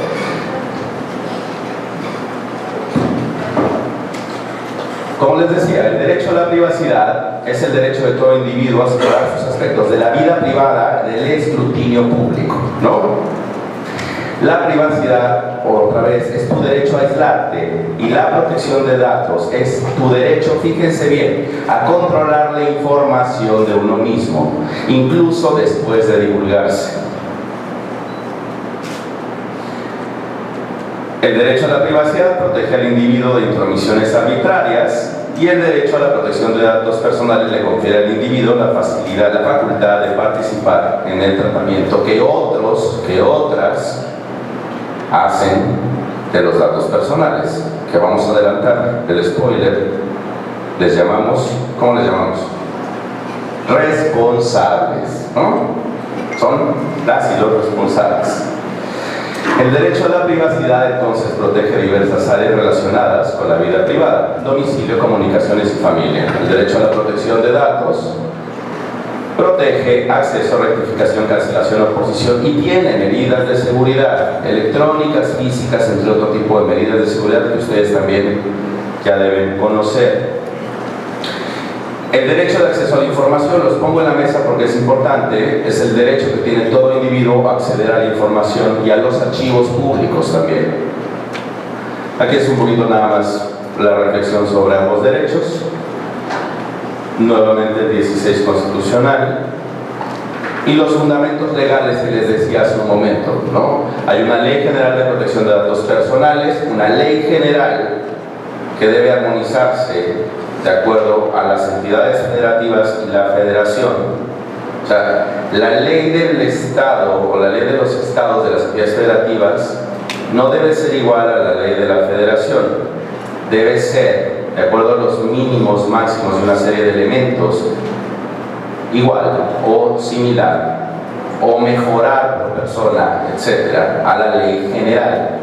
Como les decía, el derecho a la privacidad es el derecho de todo individuo a explorar sus aspectos de la vida privada del escrutinio público, ¿no? La privacidad, otra vez, es tu derecho a aislarte, y la protección de datos es tu derecho, fíjense bien, a controlar la información de uno mismo, incluso después de divulgarse. El derecho a la privacidad protege al individuo de intromisiones arbitrarias, y el derecho a la protección de datos personales le confiere al individuo la facilidad, la facultad de participar en el tratamiento que otras hacen de los datos personales, que vamos a adelantar el spoiler. Les llamamos, ¿cómo les llamamos? Responsables, ¿no? Son las y los responsables. El derecho a la privacidad entonces protege diversas áreas relacionadas con la vida privada: domicilio, comunicaciones y familia. El derecho a la protección de datos protege acceso, rectificación, cancelación, oposición, y tiene medidas de seguridad electrónicas, físicas, entre otro tipo de medidas de seguridad que ustedes también ya deben conocer. El derecho de acceso a la información, los pongo en la mesa porque es importante, es el derecho que tiene todo individuo a acceder a la información y a los archivos públicos también. Aquí es un poquito nada más la reflexión sobre ambos derechos. Nuevamente el 16 constitucional y los fundamentos legales que les decía hace un momento, ¿no? Hay una ley general de protección de datos personales, una ley general que debe armonizarse de acuerdo a las entidades federativas y la federación. O sea, la ley del Estado o la ley de los estados de las entidades federativas no debe ser igual a la ley de la federación, debe ser de acuerdo a los mínimos máximos de una serie de elementos igual o similar o mejorar por persona, etcétera, a la ley general.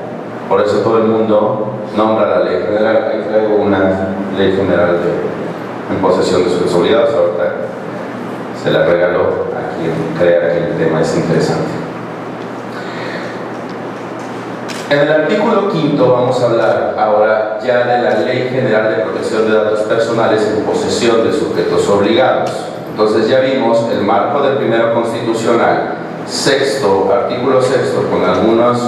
Por eso todo el mundo nombra la ley general. Ahí traigo una ley general en posesión de sujetos obligados. Ahorita se la regalo a quien crea que el tema es interesante. En el artículo 5 vamos a hablar ahora ya de la Ley General de Protección de Datos Personales en posesión de sujetos obligados. Entonces ya vimos el marco del primero constitucional, artículo 6, con algunos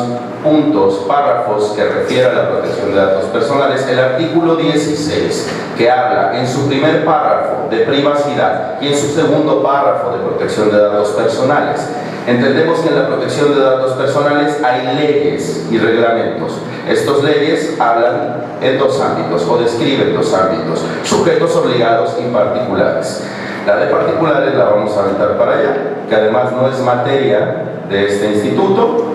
puntos, párrafos que refieren a la protección de datos personales. El artículo 16, que habla en su primer párrafo de privacidad y en su segundo párrafo de protección de datos personales. Entendemos que en la protección de datos personales hay leyes y reglamentos. Estas leyes hablan en dos ámbitos, o describen dos ámbitos, sujetos obligados y particulares. La de particulares la vamos a aventar para allá, que además no es materia de este instituto,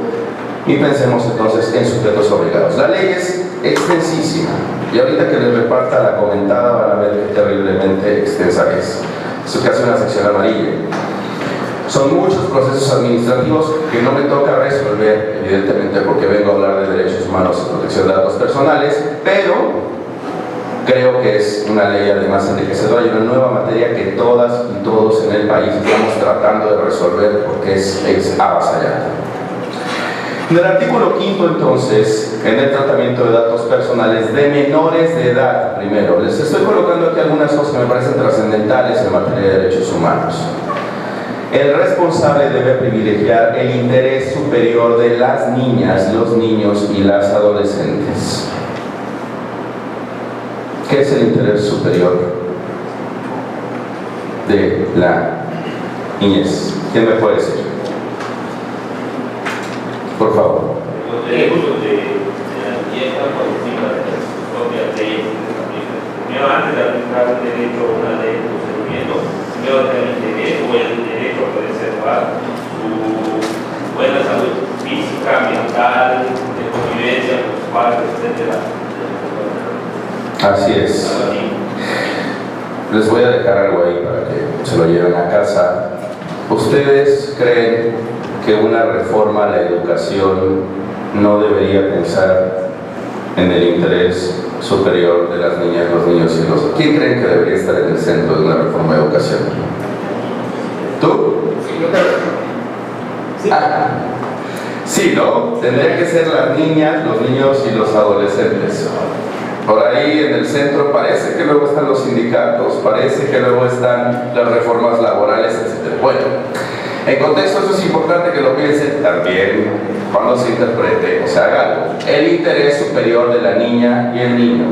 y pensemos entonces en sujetos obligados. La ley es extensísima, y ahorita que les reparta la comentada van a ver qué terriblemente extensa es. Es casi una sección amarilla. Son muchos procesos administrativos que no me toca resolver, evidentemente, porque vengo a hablar de derechos humanos y protección de datos personales, pero creo que es una ley además enriquecedora y una nueva materia que todas y todos en el país estamos tratando de resolver porque es avasallante. En el artículo 5, entonces, en el tratamiento de datos personales de menores de edad, primero, les estoy colocando aquí algunas cosas que me parecen trascendentales en materia de derechos humanos. El responsable debe privilegiar el interés superior de las niñas, los niños y las adolescentes. ¿Qué es el interés superior de la niñez? ¿Quién me puede decir? Por favor. Los derechos de la niñez están por encima de las propias leyes. Primero, antes de aplicar un derecho a una ley de procedimiento, primero el interés o el derecho a preservar su buena salud física, mental, de convivencia con sus padres, etc. Así es. Les voy a dejar algo ahí para que se lo lleven a casa. ¿Ustedes creen que una reforma a la educación no debería pensar en el interés superior de las niñas, los niños y los... ¿Quién creen que debería estar en el centro de una reforma de educación? ¿Tú? Sí. Sí, ¿no? Tendría que ser las niñas, los niños y los adolescentes. Por ahí en el centro parece que luego están los sindicatos, parece que luego están las reformas laborales, etc. Bueno, en contexto eso es importante que lo piensen también cuando se interprete o se haga algo. El interés superior de la niña y el niño.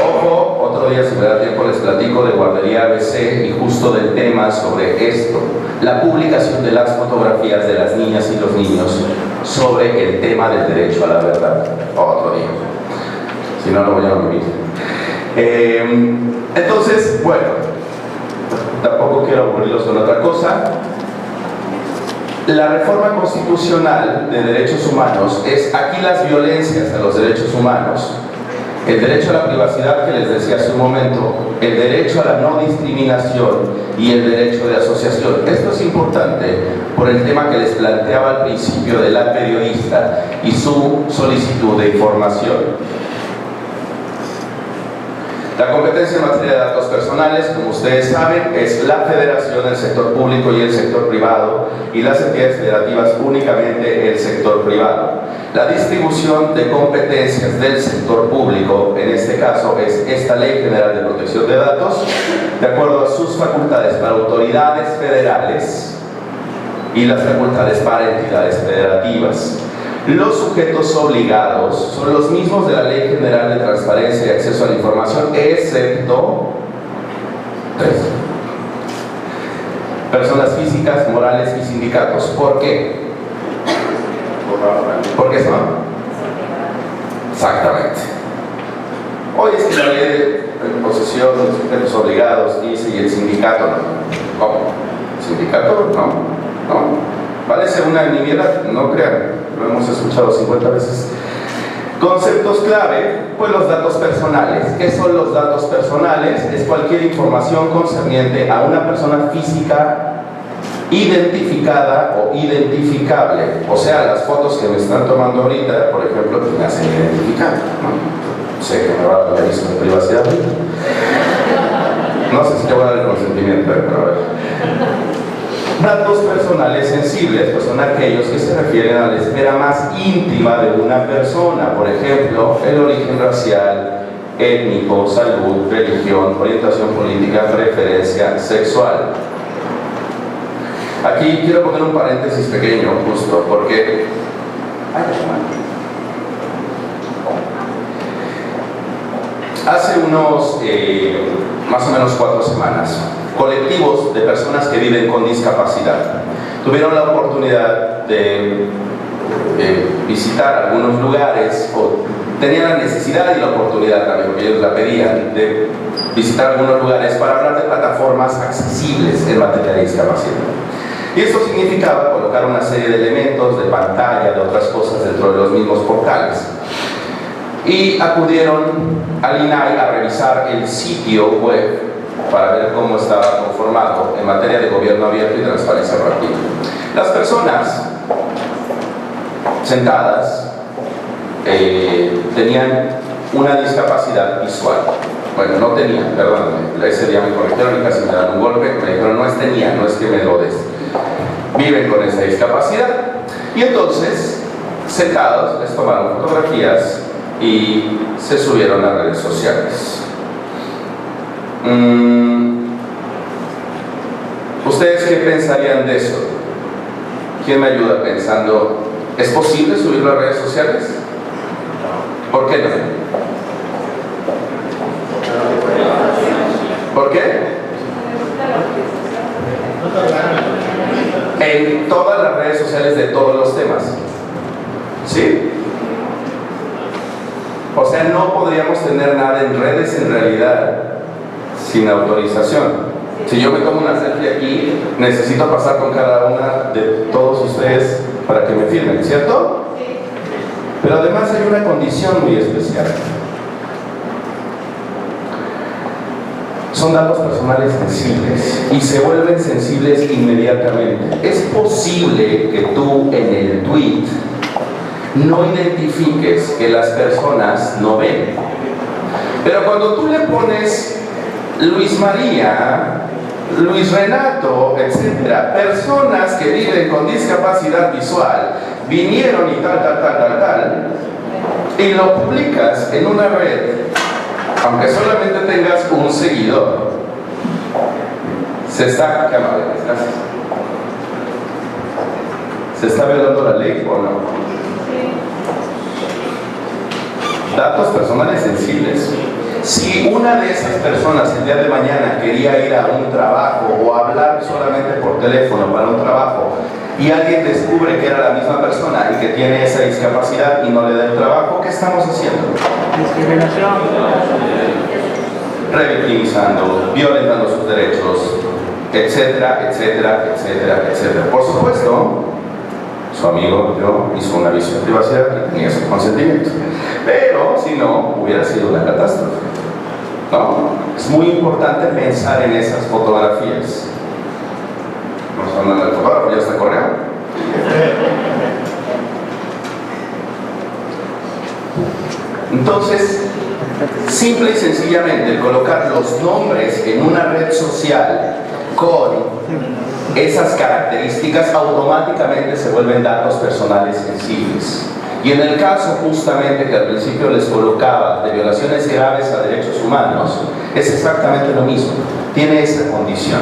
Ojo, otro día si me da tiempo les platico de Guardería ABC y justo del tema sobre esto. La publicación de las fotografías de las niñas y los niños sobre el tema del derecho a la verdad. Otro día. Si no, lo voy a vivir. Entonces, bueno, tampoco quiero aburrirlos con otra cosa. La reforma constitucional de derechos humanos es aquí las violencias a los derechos humanos, el derecho a la privacidad que les decía hace un momento, el derecho a la no discriminación y el derecho de asociación. Esto es importante por el tema que les planteaba al principio de la periodista y su solicitud de información. La competencia en materia de datos personales, como ustedes saben, es la federación del sector público y el sector privado, y las entidades federativas únicamente el sector privado. La distribución de competencias del sector público, en este caso, es esta Ley General de Protección de Datos, de acuerdo a sus facultades para autoridades federales y las facultades para entidades federativas. Los sujetos obligados son los mismos de la Ley General de Transparencia y Acceso a la Información, excepto 3. Personas físicas, morales y sindicatos. ¿Por qué? ¿Por qué son? Exactamente. Hoy es que la ley de posesión de los sujetos obligados dice y el sindicato no. ¿Cómo? ¿El sindicato? No. Parece una nimiedad, no crean. Lo hemos escuchado 50 veces. Conceptos clave, pues los datos personales. ¿Qué son los datos personales? Es cualquier información concerniente a una persona física identificada o identificable. O sea, las fotos que me están tomando ahorita, por ejemplo, pues me hacen identificar, ¿no? Sé que me va a dar aviso de privacidad. No sé si te voy a dar el consentimiento, pero a ver. Datos personales sensibles, pues son aquellos que se refieren a la esfera más íntima de una persona, por ejemplo, el origen racial, étnico, salud, religión, orientación política, preferencia sexual. Aquí quiero poner un paréntesis pequeño, justo, porque hace unos más o menos 4 semanas, colectivos de personas que viven con discapacidad tuvieron la oportunidad de visitar algunos lugares, o tenían la necesidad y la oportunidad también, porque ellos la pedían, de visitar algunos lugares para hablar de plataformas accesibles en materia de discapacidad. Y esto significaba colocar una serie de elementos, de pantalla, de otras cosas dentro de los mismos portales. Y acudieron al INAI a revisar el sitio web para ver cómo estaba conformado en materia de gobierno abierto y transparencia proactiva. Las personas sentadas tenían una discapacidad visual. Bueno, no tenían, perdóname, ese día me corrigieron y casi me dan un golpe, me dijeron no es tenía, no es que me lo des. Viven con esa discapacidad. Y entonces, sentados, les tomaron fotografías y se subieron a redes sociales. ¿Ustedes qué pensarían de eso? ¿Quién me ayuda pensando? ¿Es posible subirlo a redes sociales? ¿Por qué no? ¿Por qué? En todas las redes sociales de todos los temas. ¿Sí? O sea, no podríamos tener nada en redes en realidad sin autorización. Si yo me tomo una selfie aquí, necesito pasar con cada una de todos ustedes para que me firmen, ¿cierto? Sí. Pero además hay una condición muy especial. Son datos personales sensibles y se vuelven sensibles inmediatamente. Es posible que tú en el tweet no identifiques que las personas no ven. Pero cuando tú le pones Luis María, Luis Renato, etcétera, personas que viven con discapacidad visual, vinieron y tal, y lo publicas en una red, aunque solamente tengas un seguidor, se está, qué amable, gracias. ¿Se está violando la ley o no? Datos personales sensibles. Si una de esas personas el día de mañana quería ir a un trabajo o hablar solamente por teléfono para un trabajo y alguien descubre que era la misma persona y que tiene esa discapacidad y no le da el trabajo, ¿qué estamos haciendo? Discriminación. Revictimizando, violentando sus derechos, etcétera, etcétera, etcétera, etcétera. Por supuesto, su amigo yo hizo un aviso de privacidad que tenía su consentimiento, pero si no, hubiera sido una catástrofe. No, es muy importante pensar en esas fotografías. Nos hablan del fotógrafo, ya está corriendo. Entonces, simple y sencillamente, el colocar los nombres en una red social con esas características automáticamente se vuelven datos personales sensibles. Y en el caso justamente que al principio les colocaba de violaciones graves a derechos humanos, es exactamente lo mismo, tiene esa condición.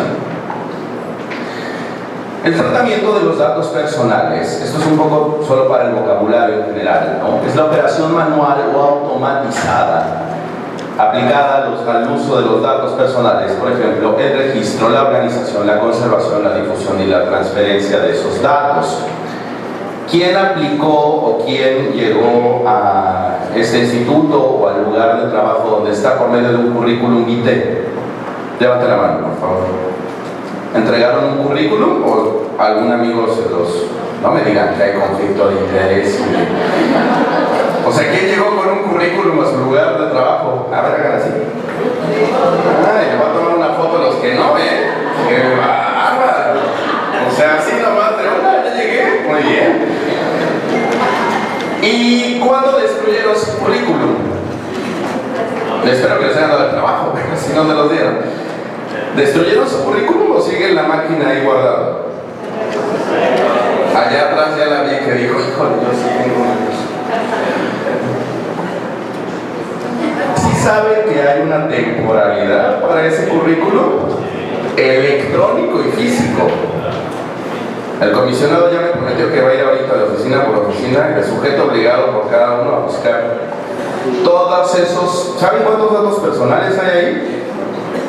El tratamiento de los datos personales, esto es un poco solo para el vocabulario en general, ¿no? Es la operación manual o automatizada aplicada al uso de los datos personales, por ejemplo, el registro, la organización, la conservación, la difusión y la transferencia de esos datos. ¿Quién aplicó o quién llegó a este instituto o al lugar de trabajo donde está por medio de un currículum vitae? Levante la mano, por favor. ¿Entregaron un currículum o algún amigo se los... No me digan que hay conflicto de interés. O sea, ¿quién llegó con un currículum a su lugar de trabajo? A ver, hagan así. Ay, le voy a tomar una foto a los que no, ¿eh? ¡Qué bárbaro! O sea, así nomás de una, ya llegué. Muy bien. ¿Y cuándo destruyeron su currículum? Espero que les hayan dado el trabajo, pero si no me los dieron. ¿Destruyeron su currículum o sigue en la máquina ahí guardado? Allá atrás ya la vi que dijo, híjole, yo sí tengo unos. ¿Sí saben que hay una temporalidad para ese currículum? Electrónico y físico. El comisionado ya me prometió que va a ir ahorita de oficina por oficina, el sujeto obligado por cada uno a buscar todos esos. ¿Saben cuántos datos personales hay ahí?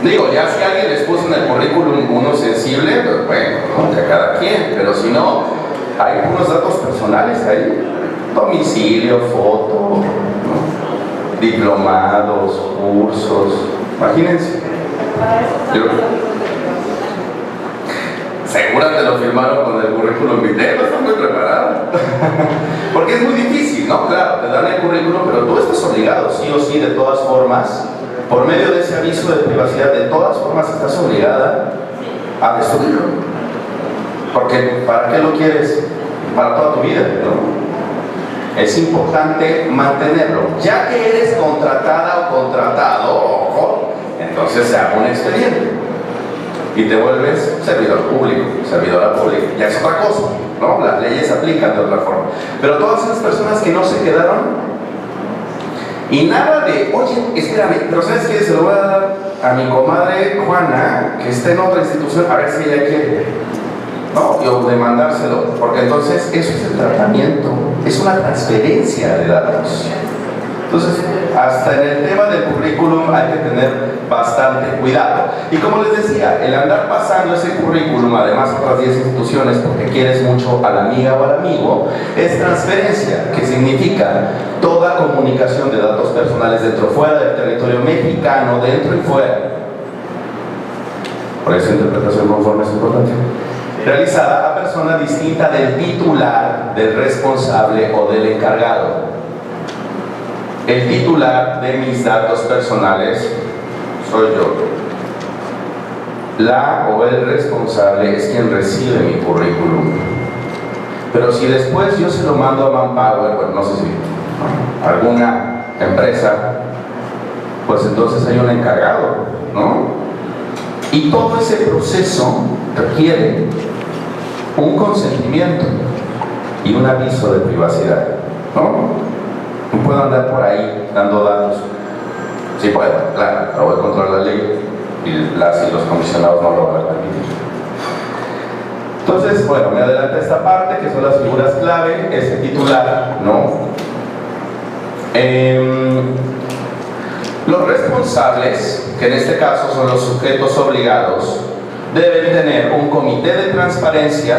Digo, ya si alguien les puso en el currículum uno sensible, pues bueno, ¿no? De cada quien, pero si no, hay unos datos personales ahí. Domicilio, foto, ¿no? Diplomados, cursos, imagínense. Segura te lo firmaron con el currículum vitae, no estás muy preparada. Porque es muy difícil, ¿no? Claro, te dan el currículum, pero tú estás obligado, sí o sí, de todas formas, por medio de ese aviso de privacidad, de todas formas estás obligada a destruirlo. Porque ¿para qué lo quieres? Para toda tu vida, ¿no? Es importante mantenerlo. Ya que eres contratada o contratado, ojo, entonces se abre un expediente y te vuelves servidor público, servidora pública. Ya es otra cosa, ¿no? Las leyes se aplican de otra forma. Pero todas esas personas que no se quedaron y nada de, oye, espérame, pero ¿sabes qué? Se lo voy a dar a mi comadre Juana, que está en otra institución, a ver si ella quiere, ¿no? Y de mandárselo, porque entonces eso es el tratamiento, es una transferencia de datos. Entonces, hasta en el tema del currículum hay que tener bastante cuidado. Y como les decía, el andar pasando ese currículum, además otras 10 instituciones, porque quieres mucho a la amiga o al amigo, es transferencia, que significa toda comunicación de datos personales dentro o fuera del territorio mexicano, dentro y fuera. Por eso interpretación conforme es importante. Realizada a persona distinta del titular, del responsable o del encargado. El titular de mis datos personales soy yo. La o el responsable es quien recibe mi currículum. Pero si después yo se lo mando a Manpower, bueno, no sé si alguna empresa, pues entonces hay un encargado, ¿no? Y todo ese proceso requiere un consentimiento y un aviso de privacidad, ¿no? No puedo andar por ahí dando datos. Sí puedo, claro, pero voy contra la ley y los comisionados no lo van a permitir. Entonces, bueno, me adelanté esta parte, que son las figuras clave, ese titular, ¿no? Los responsables, que en este caso son los sujetos obligados, deben tener un comité de transparencia.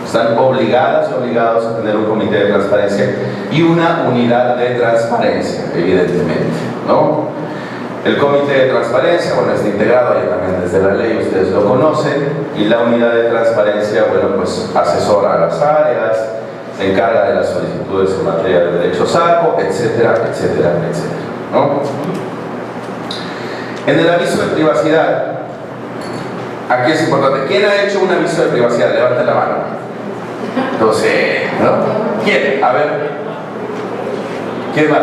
Están obligadas y obligados a tener un comité de transparencia y una unidad de transparencia, evidentemente, ¿no? El comité de transparencia, bueno, está integrado ya también desde la ley, ustedes lo conocen, y la unidad de transparencia, bueno, pues asesora a las áreas, se encarga de las solicitudes en materia de derechos ARCO, etcétera, etcétera, etcétera, ¿no? En el aviso de privacidad, aquí es importante, ¿quién ha hecho un aviso de privacidad? Levante la mano. No sé, ¿no? ¿Quién? A ver. ¿Quién más?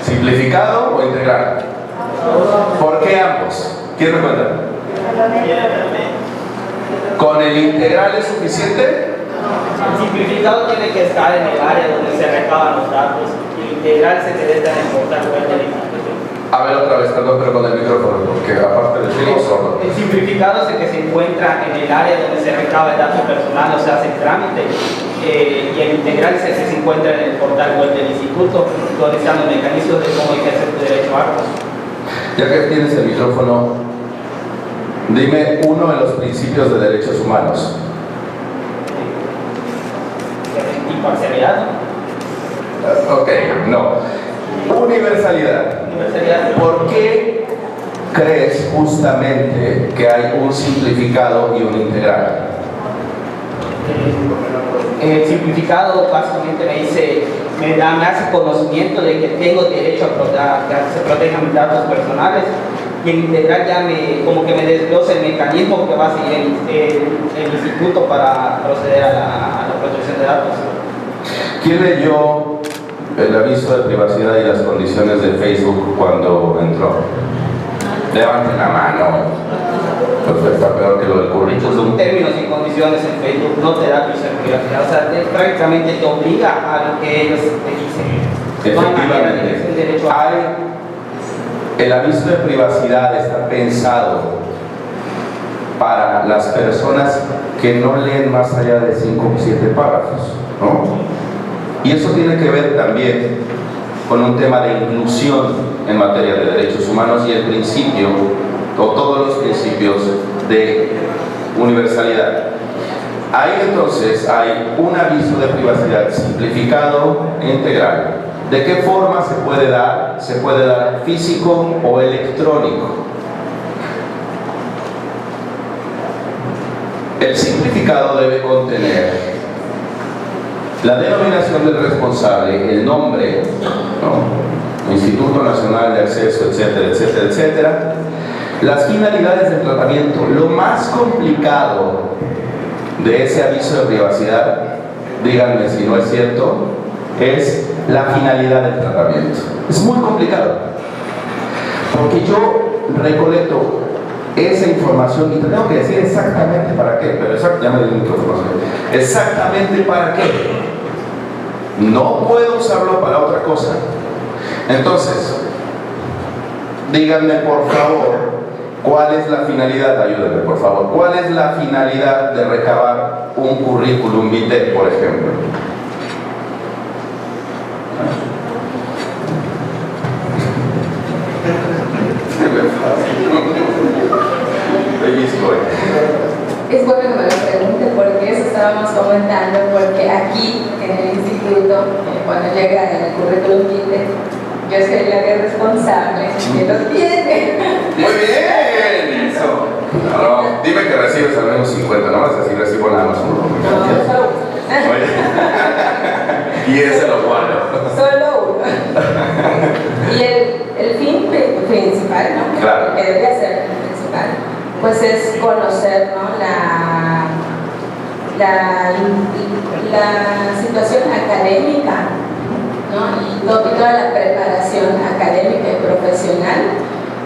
¿Simplificado o integral? ¿Por qué ambos? ¿Quién me cuenta? ¿Con el integral es suficiente? El simplificado tiene que estar en el área donde se recaban los datos. El integral se debe estar en el portal web del instituto. A ver otra vez, perdón, pero con el micrófono, porque aparte del filo sordo. El simplificado es el que se encuentra en el área donde se recaba el dato personal, o se hace el trámite, y el integral es el que se encuentra en el portal web del instituto, donde están los mecanismos de cómo ejercer tu derecho a arcos. Ya que tienes el micrófono, dime uno de los principios de derechos humanos. Imparcialidad. Ok, no. Universalidad. ¿Por qué crees justamente que hay un simplificado y un integral? el simplificado básicamente me hace conocimiento de que tengo derecho a que se protejan mis datos personales, y el integral ya como que me desglosa el mecanismo que va a seguir el instituto para proceder a la protección de datos. ¿Quién leyó el aviso de privacidad y las condiciones de Facebook cuando entró? Levanten la mano. Pues está peor que lo del currículum. Son términos y condiciones en Facebook, no te da aviso de privacidad, o sea, prácticamente te obliga a lo que ellos te dicen. Efectivamente. El aviso de privacidad está pensado para las personas que no leen más allá de 5 o 7 párrafos, ¿no? Y eso tiene que ver también con un tema de inclusión en materia de derechos humanos y el principio, o todos los principios de universalidad. Ahí entonces hay un aviso de privacidad simplificado e integral. ¿De qué forma se puede dar? Se puede dar físico o electrónico. El simplificado debe contener la denominación del responsable, el nombre, ¿no? Instituto Nacional de Acceso, etcétera, etcétera, etcétera. Las finalidades del tratamiento. Lo más complicado de ese aviso de privacidad, díganme si no es cierto, es la finalidad del tratamiento. Es muy complicado, porque yo recolecto esa información y te tengo que decir exactamente para qué, pero ya me di mucha información. Exactamente para qué. No puedo usarlo para otra cosa. Entonces, díganme por favor, ¿cuál es la finalidad? Ayúdenme por favor. ¿Cuál es la finalidad de recabar un currículum vitae, por ejemplo? Es bueno que me lo pregunte, porque eso estábamos comentando, porque aquí en el instituto, cuando llega el currículum vitae, yo soy la que es responsable que lo tiene. Muy bien, eso. No, dime que recibes al menos 50, no vas a decir recibo nada más uno. Y ese lo guardo. Solo uno. Y el fin principal, ¿no? Claro. Que debería ser el principal, pues es conocer, ¿no? la situación académica, ¿no? Y toda la preparación académica y profesional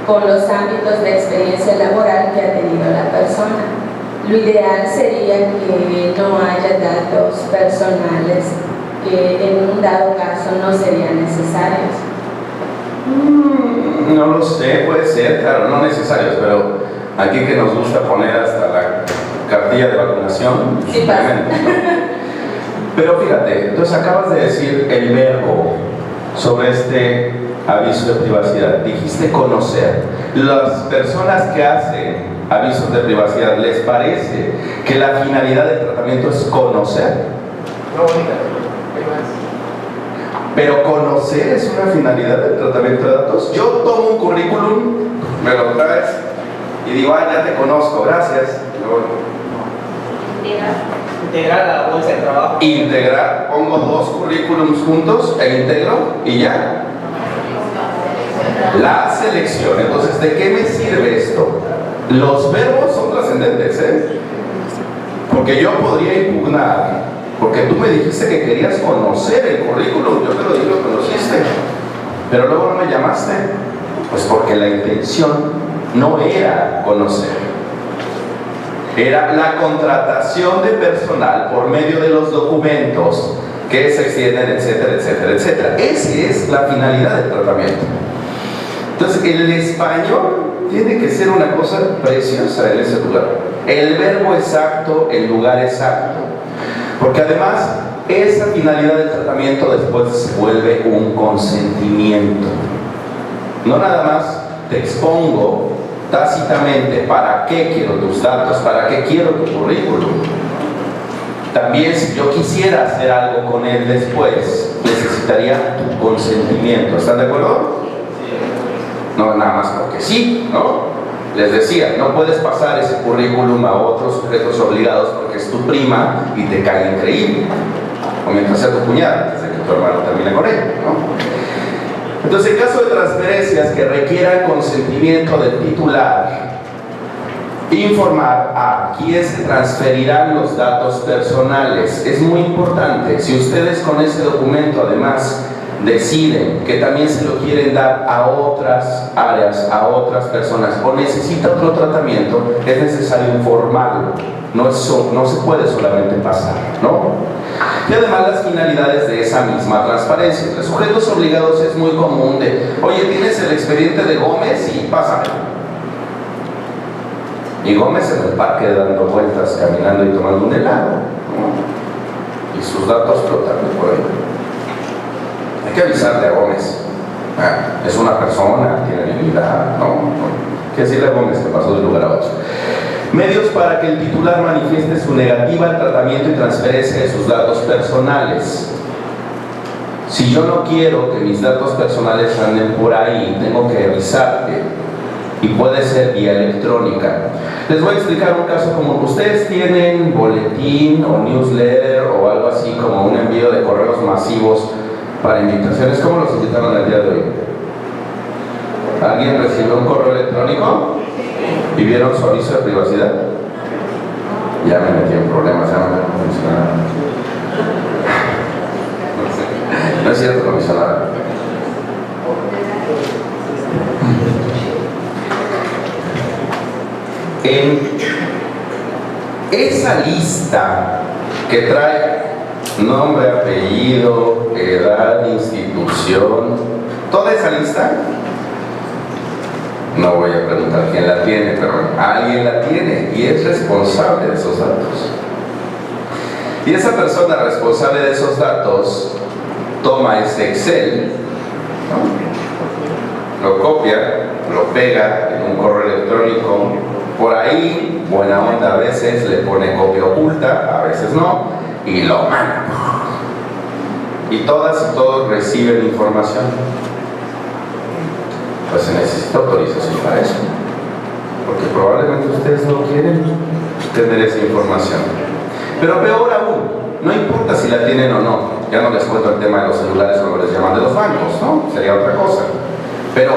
con los ámbitos de experiencia laboral que ha tenido la persona. Lo ideal sería que no haya datos personales que en un dado caso no serían necesarios. No lo sé, puede ser, claro, no necesarios, pero aquí que nos gusta poner hasta la cartilla de vacunación, sí, pasa. Pero fíjate, entonces acabas de decir el verbo sobre este aviso de privacidad. Dijiste conocer. Las personas que hacen avisos de privacidad, ¿les parece que la finalidad del tratamiento es conocer? No, pero conocer es una finalidad del tratamiento de datos. Yo tomo un currículum, me lo traes y digo, ya te conozco, gracias. Integrar a la bolsa de trabajo. Integrar, pongo 2 currículums juntos e integro y ya. La selección. Entonces, ¿de qué me sirve esto? Los verbos son trascendentes, porque yo podría impugnar, porque tú me dijiste que querías conocer el currículum, yo te lo digo, lo conociste, pero luego no me llamaste, pues porque la intención no era conocer, era la contratación de personal por medio de los documentos que se extienden, etcétera, etcétera, etcétera. Esa es la finalidad del tratamiento. Entonces, el español tiene que ser una cosa preciosa en ese lugar. El verbo exacto, el lugar exacto. Porque además, esa finalidad del tratamiento después se vuelve un consentimiento. No nada más te expongo tácitamente para qué quiero tus datos, para qué quiero tu currículum. También si yo quisiera hacer algo con él después, necesitaría tu consentimiento. ¿Están de acuerdo? No, nada más porque sí, ¿no? les decía, no puedes pasar ese currículum a otros sujetos obligados porque es tu prima y te cae increíble. O mientras sea tu cuñada, antes de que tu hermano termine con ella, ¿no? Entonces, en caso de transferencias que requieran consentimiento del titular, informar a quién se transferirán los datos personales. Es muy importante. Si ustedes con ese documento además deciden que también se lo quieren dar a otras áreas, a otras personas, o necesita otro tratamiento, es necesario informarlo. No se puede solamente pasar, ¿no? Y además las finalidades de esa misma transparencia. Entre sujetos obligados es muy común de, oye, tienes el expediente de Gómez y pásame. Y Gómez en el parque dando vueltas, caminando y tomando un helado, ¿no? Y sus datos flotando por ahí. Hay que avisarle a Gómez. Es una persona, tiene dignidad, ¿no? Hay que decirle a Gómez que pasó de un lugar a otro. Medios para que el titular manifieste su negativa al tratamiento y transferencia de sus datos personales. Si yo no quiero que mis datos personales anden por ahí, tengo que avisarte. Y puede ser vía electrónica. Les voy a explicar un caso común. Ustedes tienen boletín o newsletter o algo así como un envío de correos masivos para invitaciones. ¿Cómo los invitaron el día de hoy? ¿Alguien recibió un correo electrónico? ¿Y vieron su aviso de privacidad? Ya me metí en problemas, ya no me comisionada. No es cierto, comisionada. En esa lista que trae nombre, apellido, edad, institución, toda esa lista, no voy a preguntar quién la tiene, pero alguien la tiene y es responsable de esos datos. Y esa persona responsable de esos datos toma ese Excel, ¿no? Lo copia, lo pega en un correo electrónico. Por ahí, buena onda, a veces le pone copia oculta, a veces no, y lo manda. Y todas y todos reciben información. Pues se necesita autorización para eso, porque probablemente ustedes no quieren tener esa información. Pero peor aún, no importa si la tienen o no. Ya no les cuento el tema de los celulares cuando les llaman de los bancos, ¿no? Sería otra cosa. Pero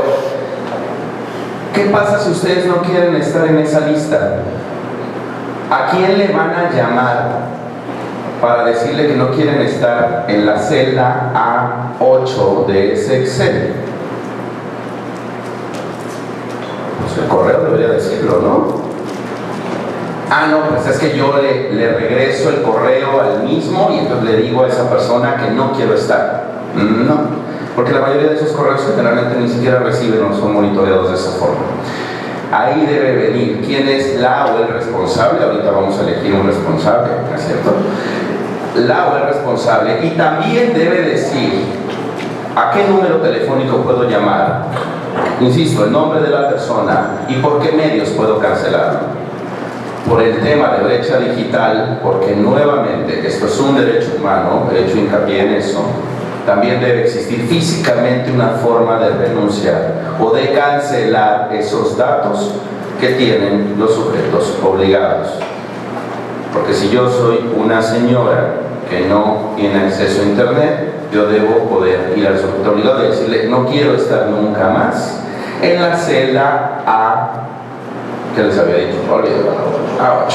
¿qué pasa si ustedes no quieren estar en esa lista? ¿A quién le van a llamar para decirle que no quieren estar en la celda A8 de ese Excel? Pues el correo debería decirlo, ¿no? Ah, no, pues es que yo le regreso el correo al mismo y entonces le digo a esa persona que no quiero estar. No. Porque la mayoría de esos correos generalmente ni siquiera reciben o son monitoreados de esa forma. Ahí debe venir quién es la o el responsable. Ahorita vamos a elegir un responsable, ¿no es cierto? La o el responsable. Y también debe decir a qué número telefónico puedo llamar. Insisto, el nombre de la persona y por qué medios puedo cancelarlo. Por el tema de brecha digital, porque nuevamente esto es un derecho humano, he hecho hincapié en eso. También debe existir físicamente una forma de renunciar o de cancelar esos datos que tienen los sujetos obligados. Porque si yo soy una señora que no tiene acceso a internet, yo debo poder ir al sujeto obligado y decirle, no quiero estar nunca más en la celda A, que les había dicho, A8,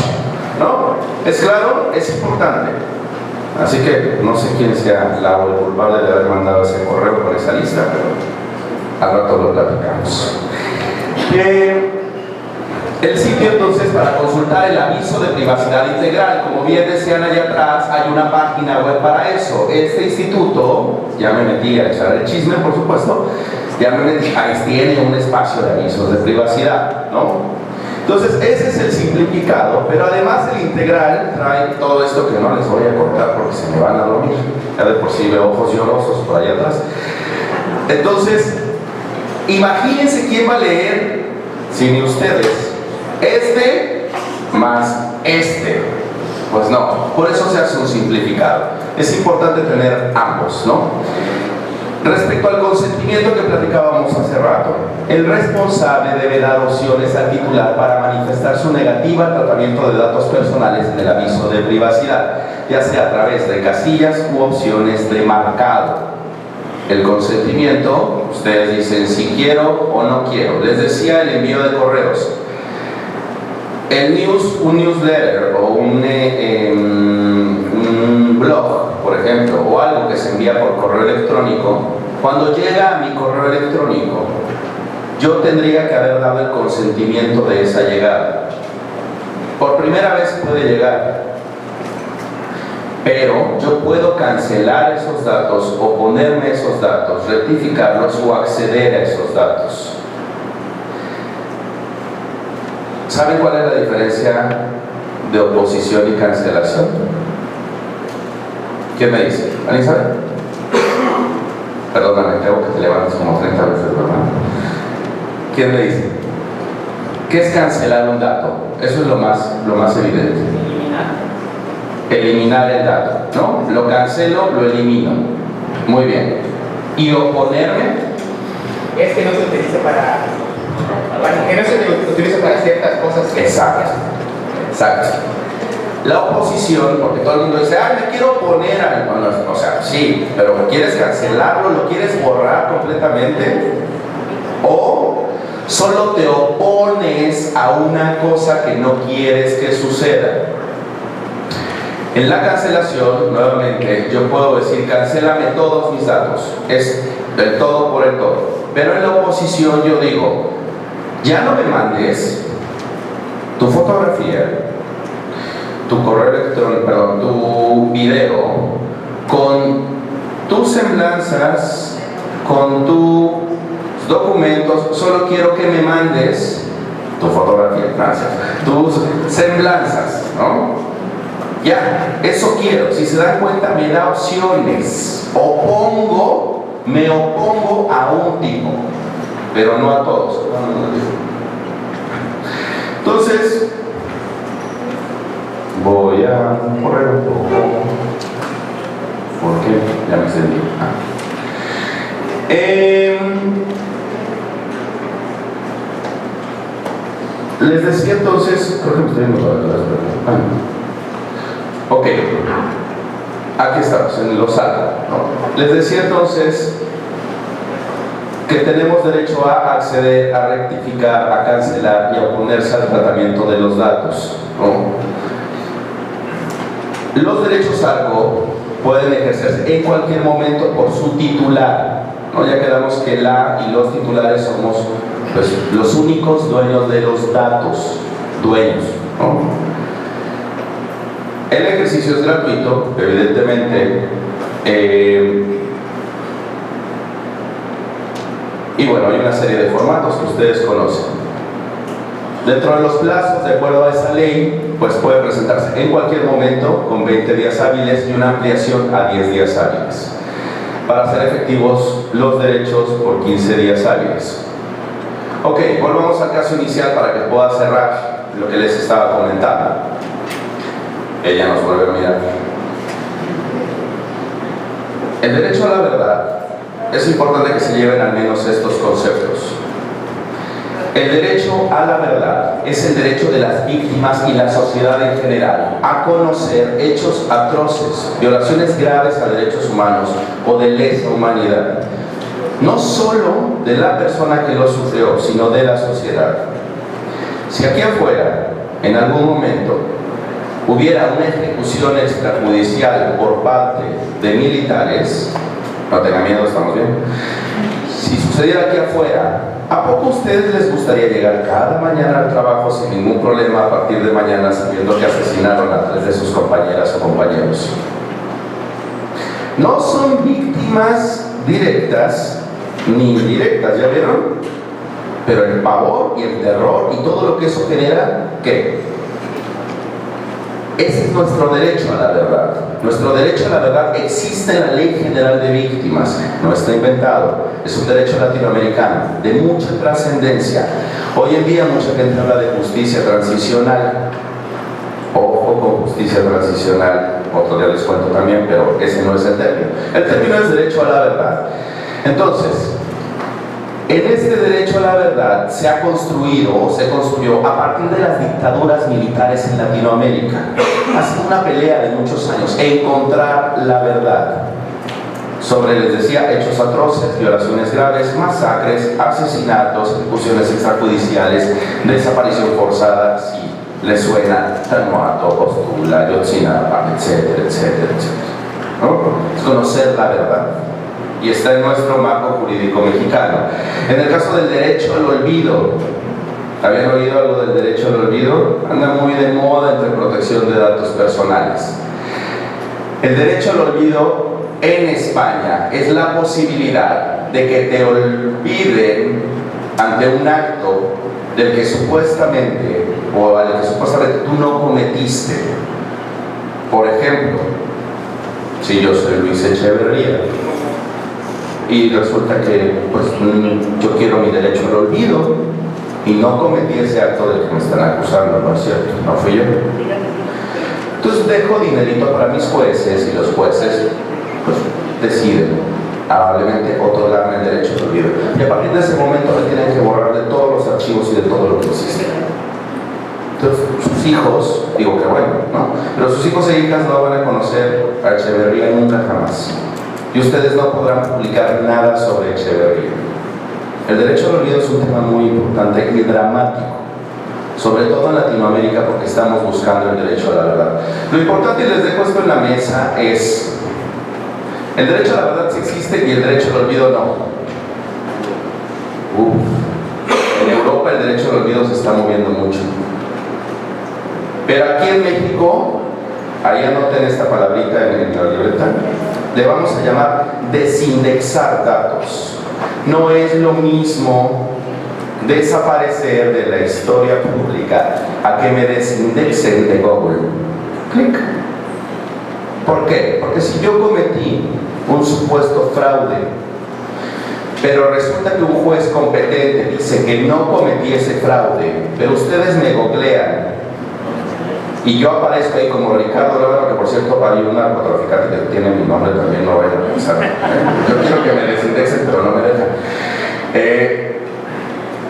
¿no? ¿Es claro? Es importante. Así que no sé quién sea la o el culpable de haber mandado ese correo con esa lista, pero al rato lo platicamos. El sitio entonces para consultar el aviso de privacidad integral, como bien decían allá atrás, hay una página web para eso. Este instituto, ya me metí a echar el chisme por supuesto, ya me metí, ahí tiene un espacio de avisos de privacidad, ¿no? Entonces ese es el simplificado, pero además el integral trae todo esto que no les voy a contar porque se me van a dormir. Ya de por sí veo ojos llorosos por allá atrás. Entonces, imagínense quién va a leer, si ni ustedes, este más este. Pues no, por eso se hace un simplificado. Es importante tener ambos, ¿no? Respecto al consentimiento que platicábamos hace rato, el responsable debe dar opciones al titular para manifestar su negativa al tratamiento de datos personales en el aviso de privacidad, ya sea a través de casillas u opciones de marcado. El consentimiento, ustedes dicen si quiero o no quiero. Les decía el envío de correos. Un newsletter o un blog, por ejemplo, o algo que se envía por correo electrónico, cuando llega a mi correo electrónico, yo tendría que haber dado el consentimiento de esa llegada. Por primera vez puede llegar, pero yo puedo cancelar esos datos o ponerme esos datos, rectificarlos o acceder a esos datos. ¿Saben cuál es la diferencia de oposición y cancelación? ¿Quién me dice? ¿Alguien sabe? Perdóname, tengo que te levantes como 30 veces, ¿verdad? ¿Quién me dice? ¿Qué es cancelar un dato? Eso es lo más evidente. Eliminar el dato, ¿no? Lo cancelo, lo elimino. Muy bien. ¿Y oponerme? Es que no se utiliza que no se utiliza para ciertas cosas. Exacto. La oposición, porque todo el mundo dice, me quiero oponer al... No, o sea, sí, pero ¿quieres cancelarlo? ¿Lo quieres borrar completamente? ¿O solo te opones a una cosa que no quieres que suceda? En la cancelación, nuevamente, yo puedo decir, cancélame todos mis datos. Es el todo por el todo. Pero en la oposición yo digo, ya no me mandes tu fotografía, tu correo electrónico, perdón, tu video, con tus semblanzas, con tus documentos, solo quiero que me mandes tu fotografía, gracias, tus semblanzas, ¿no? Ya, eso quiero. Si se dan cuenta, me da opciones. Me opongo a un tipo, pero no a todos. Entonces, voy a correr un poco. ¿Por qué? Ya me extendí. Les decía entonces, creo que me estoy viendo todas las preguntas. Ok, aquí estamos, en los saltos, ¿no? Les decía entonces que tenemos derecho a acceder, a rectificar, a cancelar y a oponerse al tratamiento de los datos, ¿no? Los derechos ARCO pueden ejercerse en cualquier momento por su titular, ¿no? Ya quedamos que la y los titulares somos pues, los únicos dueños de los datos, dueños, ¿no? El ejercicio es gratuito, evidentemente, y bueno, hay una serie de formatos que ustedes conocen. Dentro de los plazos, de acuerdo a esa ley, pues puede presentarse en cualquier momento con 20 días hábiles y una ampliación a 10 días hábiles, para hacer efectivos los derechos por 15 días hábiles. Ok, volvamos al caso inicial para que pueda cerrar lo que les estaba comentando. Ella nos vuelve a mirar. El derecho a la verdad, es importante que se lleven al menos estos conceptos. El derecho a la verdad es el derecho de las víctimas y la sociedad en general a conocer hechos atroces, violaciones graves a derechos humanos o de lesa humanidad, no solo de la persona que lo sufrió, sino de la sociedad. Si aquí afuera, en algún momento, hubiera una ejecución extrajudicial por parte de militares, no tengan miedo, estamos bien. Si sucediera aquí afuera, ¿a poco a ustedes les gustaría llegar cada mañana al trabajo sin ningún problema a partir de mañana sabiendo que asesinaron a 3 de sus compañeras o compañeros? No son víctimas directas ni indirectas, ¿ya vieron? Pero el pavor y el terror y todo lo que eso genera, ¿qué? Ese es nuestro derecho a la verdad. Nuestro derecho a la verdad existe en la Ley General de Víctimas, no está inventado, es un derecho latinoamericano de mucha trascendencia. Hoy en día mucha gente habla de justicia transicional. Ojo con justicia transicional, otro día les cuento también, pero ese no es el término. El término es derecho a la verdad. Entonces, en este derecho a la verdad se ha construido o se construyó a partir de las dictaduras militares en Latinoamérica. Ha sido una pelea de muchos años, encontrar la verdad sobre, les decía, hechos atroces, violaciones graves, masacres, asesinatos, ejecuciones extrajudiciales, desaparición forzada, si les suena Tanoato, Postula, Yotzinapa, etcétera, etcétera, etcétera, ¿no? Es conocer la verdad. Y está en nuestro marco jurídico mexicano. En el caso del derecho al olvido, ¿habían oído algo del derecho al olvido? Anda muy de moda entre protección de datos personales. El derecho al olvido en España es la posibilidad de que te olviden ante un acto del que supuestamente, o al que supuestamente tú no cometiste. Por ejemplo, si yo soy Luis Echeverría, y resulta que pues, yo quiero mi derecho al olvido y no cometí ese acto del que me están acusando, ¿no es cierto? No fui yo. Entonces dejo dinerito para mis jueces y los jueces pues, deciden amablemente otorgarme el derecho al olvido. Y a partir de ese momento me tienen que borrar de todos los archivos y de todo lo que existe. Entonces sus hijos, digo que bueno, ¿no? Pero sus hijos e hijas no van a conocer a Echeverría nunca jamás. Y ustedes no podrán publicar nada sobre Echeverría. El derecho al olvido es un tema muy importante y dramático, sobre todo en Latinoamérica, porque estamos buscando el derecho a la verdad. Lo importante, y les dejo esto en la mesa, es el derecho a la verdad sí existe y el derecho al olvido no. En Europa el derecho al olvido se está moviendo mucho. Pero aquí en México, ahí anoten esta palabrita en la libreta, le vamos a llamar desindexar datos. No es lo mismo desaparecer de la historia pública a que me desindexen de Google. Clic. ¿Por qué? Porque si yo cometí un supuesto fraude, pero resulta que un juez competente dice que no cometí ese fraude, pero ustedes me googlean y yo aparezco ahí como Ricardo López, que por cierto hay un narcotraficante que tiene mi nombre también, no vayan a pensar. Yo quiero que me desindexen, pero no me dejan.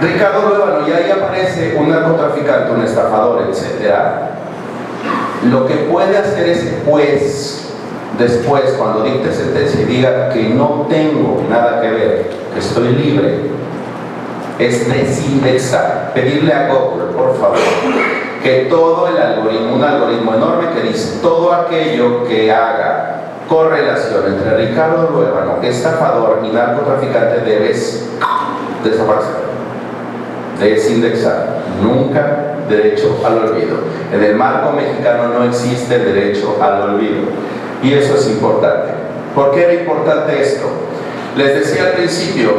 Ricardo Luevano, y ahí aparece un narcotraficante, un estafador, etc. Lo que puede hacer ese juez después, cuando dicte sentencia y diga que no tengo nada que ver, que estoy libre, es desindexar, pedirle a Google, por favor, que todo el algoritmo, un algoritmo enorme que dice todo aquello que haga correlación entre Ricardo Luevano, estafador y narcotraficante, debes desaparecer, desindexar. Nunca derecho al olvido. En el marco mexicano no existe el derecho al olvido. Y eso es importante. ¿Por qué era importante esto? Les decía al principio,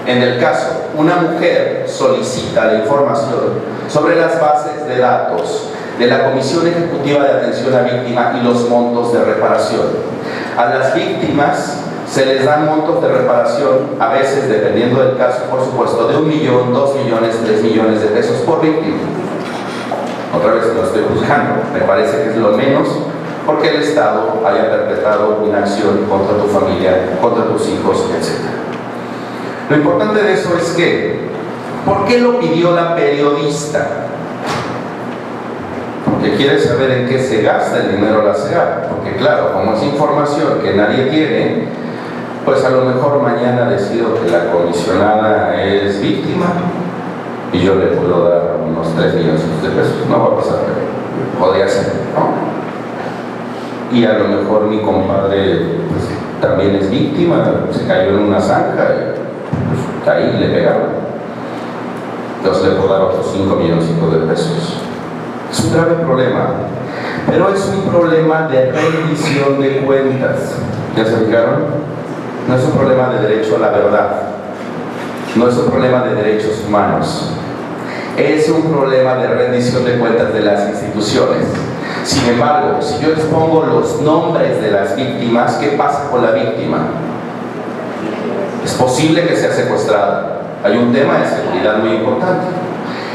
en el caso, una mujer solicita la información sobre las bases de datos de la Comisión Ejecutiva de Atención a Víctima y los montos de reparación. A las víctimas se les dan montos de reparación, a veces, dependiendo del caso, por supuesto, de 1 millón, 2 millones, 3 millones de pesos por víctima. Otra vez no estoy juzgando, me parece que es lo menos porque el Estado haya perpetrado una acción contra tu familia, contra tus hijos, etc. Lo importante de eso es que, ¿por qué lo pidió la periodista? Porque quiere saber en qué se gasta el dinero la SEGAP. Porque claro, como es información que nadie tiene, pues a lo mejor mañana decido que la comisionada es víctima y yo le puedo dar unos 3 millones de pesos. No va a pasar, podría ser, ¿no? Y a lo mejor mi compadre pues, también es víctima, se cayó en una zanja y pues, ahí le pegaron. Entonces le puedo dar otros 5 millones de pesos. Es un grave problema, pero es un problema de rendición de cuentas. ¿Ya se fijaron? No es un problema de derecho a la verdad, no es un problema de derechos humanos, es un problema de rendición de cuentas de las instituciones. Sin embargo, si yo expongo los nombres de las víctimas, ¿qué pasa con la víctima? Es posible que sea secuestrada. Hay un tema de seguridad muy importante.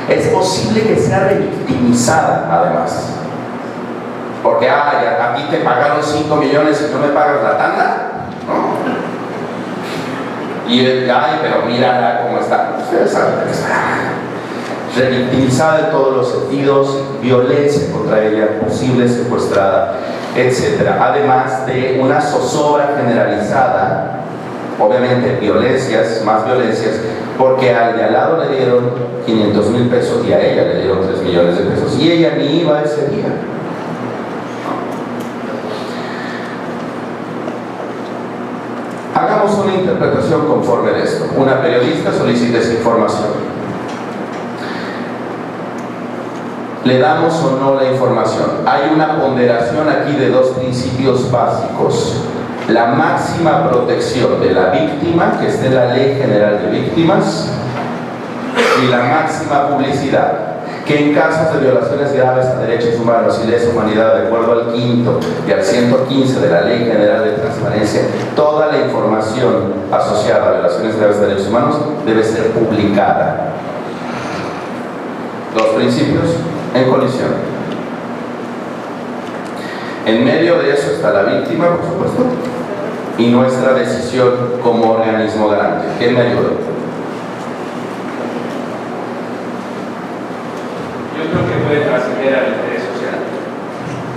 Es posible que sea revictimizada, además. Porque, a ti te pagaron 5 millones y no me pagas la tanda, ¿no? Y ay, pero mírala cómo está. Ustedes saben que está revictimizada en todos los sentidos, violencia contra ella, posible secuestrada, etc. Además de una zozobra generalizada, obviamente violencias, más violencias, porque al de al lado le dieron 500,000 pesos y a ella le dieron 3 millones de pesos y ella ni iba ese día. Hagamos una interpretación conforme a esto. Una periodista solicita esa información. ¿Le damos o no la información? Hay una ponderación aquí de dos principios básicos. La máxima protección de la víctima, que está en la Ley General de Víctimas, y la máxima publicidad, que en casos de violaciones graves a derechos humanos y lesa humanidad, de acuerdo al 5º y al 115 de la Ley General de Transparencia, toda la información asociada a violaciones graves de derechos humanos debe ser publicada. Dos principios en colisión. En medio de eso está la víctima, por supuesto, y nuestra decisión como organismo garante. ¿Quién me ayuda? Yo creo que puede trascender al interés social.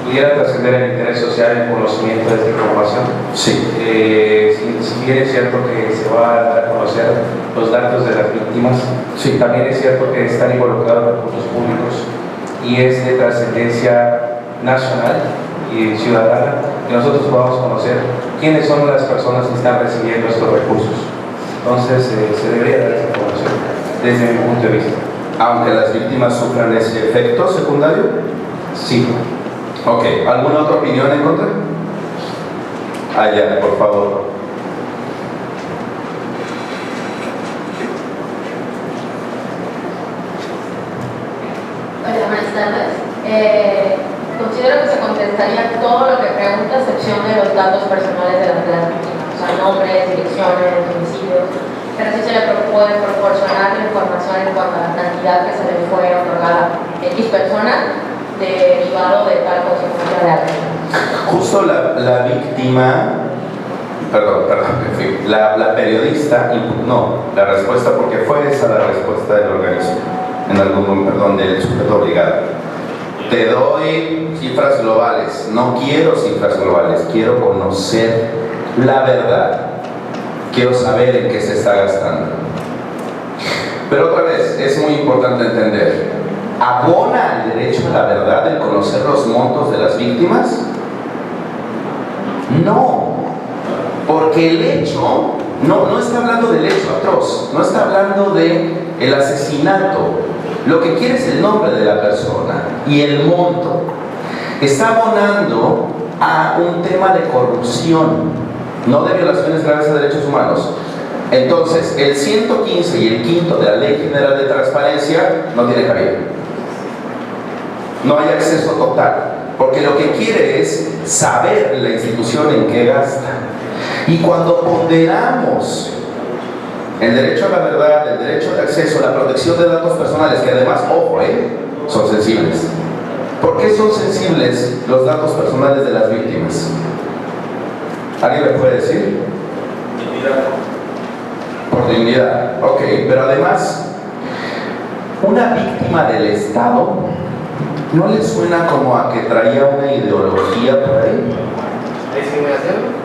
¿Pudiera trascender al interés social el conocimiento de esta información? Sí. Si bien es cierto que se va a dar a conocer los datos de las víctimas, sí, también es cierto que están involucrados recursos públicos y es de trascendencia nacional y ciudadana que nosotros podamos conocer quiénes son las personas que están recibiendo estos recursos. Entonces se debería dar esa información desde mi punto de vista. Aunque las víctimas sufran ese efecto secundario. Sí. Ok, ¿alguna otra opinión en contra? Allá, por favor. Hola, buenas tardes. Considero que se contestaría todo lo que pregunta, a excepción de los datos personales de las víctimas, o sea, nombres, direcciones, domicilios, pero sí se le puede proporcionar la información en cuanto a la cantidad que se le fue otorgada a X persona derivado de tal consecuencia real. Justo la víctima, la periodista, no, la respuesta, porque fue esa la respuesta del organismo, del sujeto obligado. Te doy cifras globales, no quiero cifras globales, quiero conocer la verdad, quiero saber en qué se está gastando. Pero otra vez, es muy importante entender, ¿abona el derecho a la verdad el conocer los montos de las víctimas? No, porque el hecho, no está hablando del hecho atroz, no está hablando del asesinato. Lo que quiere es el nombre de la persona y el monto. Está abonando a un tema de corrupción, no de violaciones graves a derechos humanos. Entonces, el 115 y el 5º de la Ley General de Transparencia no tiene cabida. No hay acceso total, porque lo que quiere es saber la institución en qué gasta. Y cuando ponderamos el derecho a la verdad, el derecho de acceso, la protección de datos personales, que además, ojo, son sensibles. ¿Por qué son sensibles los datos personales de las víctimas? ¿Alguien me puede decir? Dignidad. Por dignidad, ok, pero además, una víctima del Estado, ¿no le suena como a que traía una ideología por ahí? ¿La discriminación?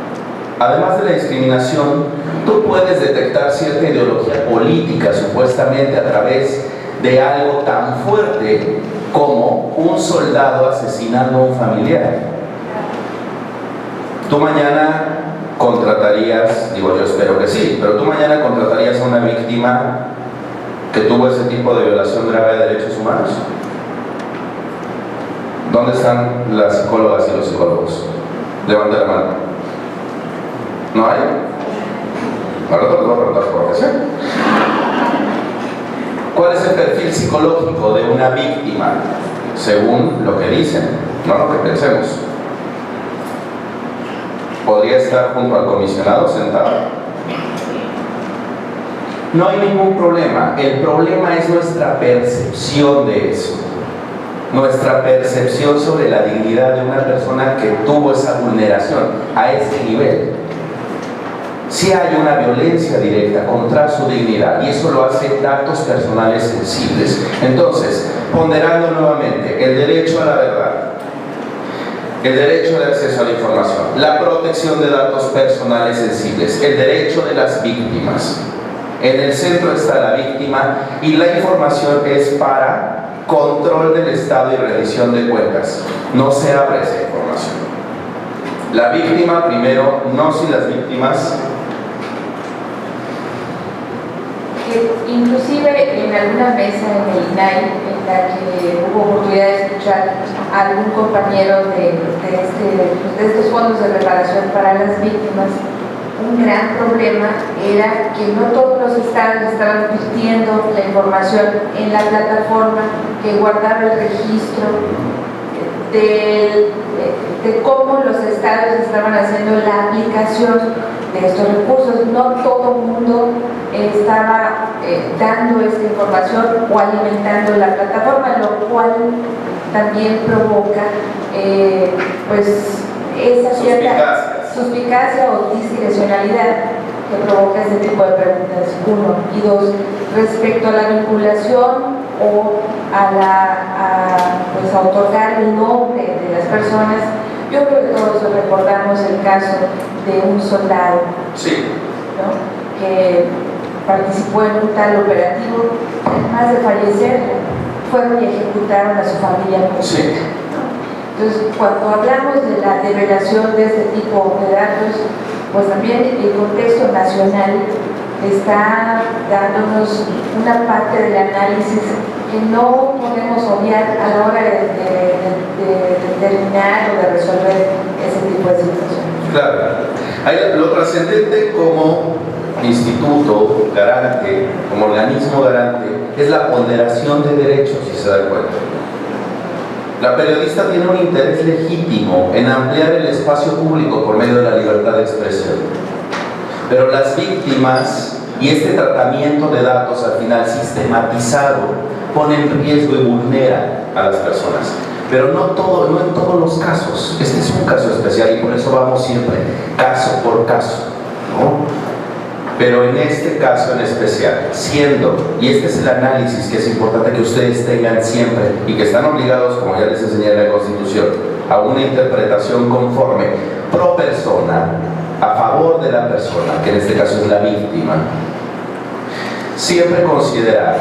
Además de la discriminación, tú puedes detectar cierta ideología política, supuestamente a través de algo tan fuerte como un soldado asesinando a un familiar. Tú mañana contratarías, digo yo espero que sí, pero tú mañana contratarías a una víctima que tuvo ese tipo de violación grave de derechos humanos. ¿Dónde están las psicólogas y los psicólogos? Levanta la mano. ¿No hay? Ahora te lo voy a preguntar por qué. ¿Cuál es el perfil psicológico de una víctima? Según lo que dicen, no lo que pensemos. ¿Podría estar junto al comisionado sentado? No hay ningún problema. El problema es nuestra percepción de eso. Nuestra percepción sobre la dignidad de una persona que tuvo esa vulneración a ese nivel. si hay una violencia directa contra su dignidad, y eso lo hace datos personales sensibles. Entonces, ponderando nuevamente el derecho a la verdad, el derecho de acceso a la información, la protección de datos personales sensibles, el derecho de las víctimas. En el centro está la víctima y la información es para control del Estado y rendición de cuentas. No se abre esa información. La víctima primero, no sin las víctimas. Inclusive en alguna mesa en el INAI en la que hubo oportunidad de escuchar a algún compañero de estos fondos de reparación para las víctimas, un gran problema era que no todos los estados estaban virtiendo la información en la plataforma que guardaba el registro de cómo los estados estaban haciendo la aplicación de estos recursos. No todo el mundo estaba dando esta información o alimentando la plataforma, lo cual también provoca pues esa cierta suspicacia o discrecionalidad que provoca este tipo de preguntas, uno. Y dos, respecto a la vinculación o pues a otorgar el nombre de las personas, yo creo que todos recordamos el caso de un soldado, sí, ¿no?, que participó en un tal operativo, además de fallecer, fueron y ejecutaron a su familia completa. Sí. Entonces, cuando hablamos de la develación de este tipo de datos, pues también el contexto nacional está dándonos una parte del análisis que no podemos obviar a la hora de determinar o de resolver ese tipo de situaciones. Claro. Lo trascendente como instituto garante, como organismo garante, es la ponderación de derechos, si se da cuenta. La periodista tiene un interés legítimo en ampliar el espacio público por medio de la libertad de expresión. Pero las víctimas y este tratamiento de datos al final sistematizado pone en riesgo y vulnera a las personas. Pero no en todos los casos. Este es un caso especial y por eso vamos siempre caso por caso, ¿no? Pero en este caso en especial, y este es el análisis que es importante que ustedes tengan siempre y que están obligados, como ya les enseñé en la Constitución, a una interpretación conforme pro persona, a favor de la persona, que en este caso es la víctima. Siempre considerar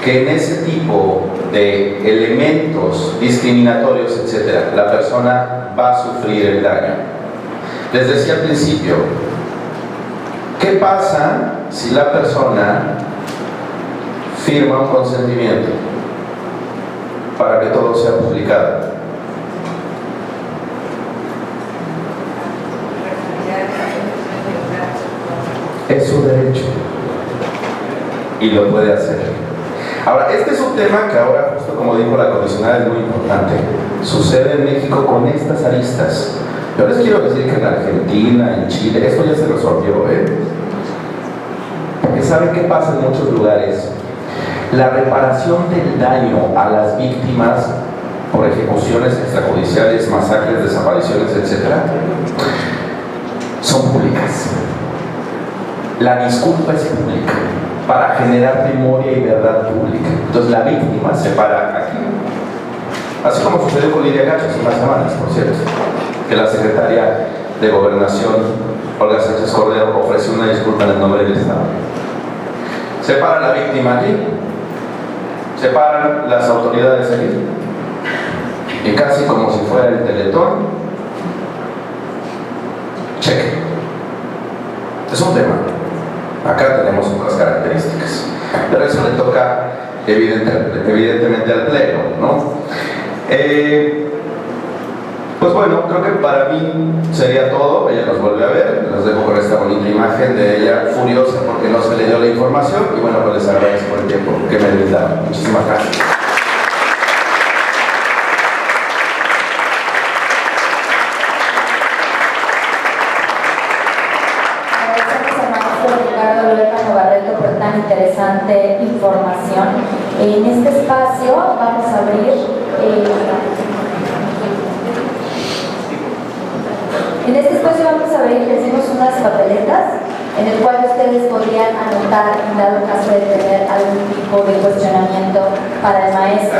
que en ese tipo de elementos discriminatorios, etc., la persona va a sufrir el daño. Les decía al principio, ¿qué pasa si la persona firma un consentimiento para que todo sea publicado? Es su derecho y lo puede hacer. Ahora, este es un tema que ahora, justo como dijo la comisionada, es muy importante. Sucede en México con estas aristas. Yo les quiero decir que en Argentina, en Chile, esto ya se resolvió, porque ¿saben qué pasa en muchos lugares? La reparación del daño a las víctimas por ejecuciones extrajudiciales, masacres, desapariciones, etc., son públicas. La disculpa es pública para generar memoria y verdad pública. Entonces la víctima se para aquí. Así como sucedió con Lidia Cacho hace unas semanas, por cierto, que la secretaria de Gobernación, Olga Sánchez Cordero, ofreció una disculpa en el nombre del Estado. Se para la víctima aquí, se paran las autoridades aquí, y casi como si fuera el Teletón, cheque. Es un tema. Acá tenemos otras características, pero eso le toca evidentemente al Pleno, ¿no? Pues bueno, creo que para mí sería todo. Ella nos vuelve a ver, los dejo con esta bonita imagen de ella furiosa porque no se le dio la información, y bueno, pues les agradezco el tiempo que me brindaron. Muchísimas gracias. Interesante información. En este espacio vamos a abrir En este espacio vamos a ver, les dimos unas papeletas en el cual ustedes podrían anotar en dado caso de tener algún tipo de cuestionamiento para el maestro.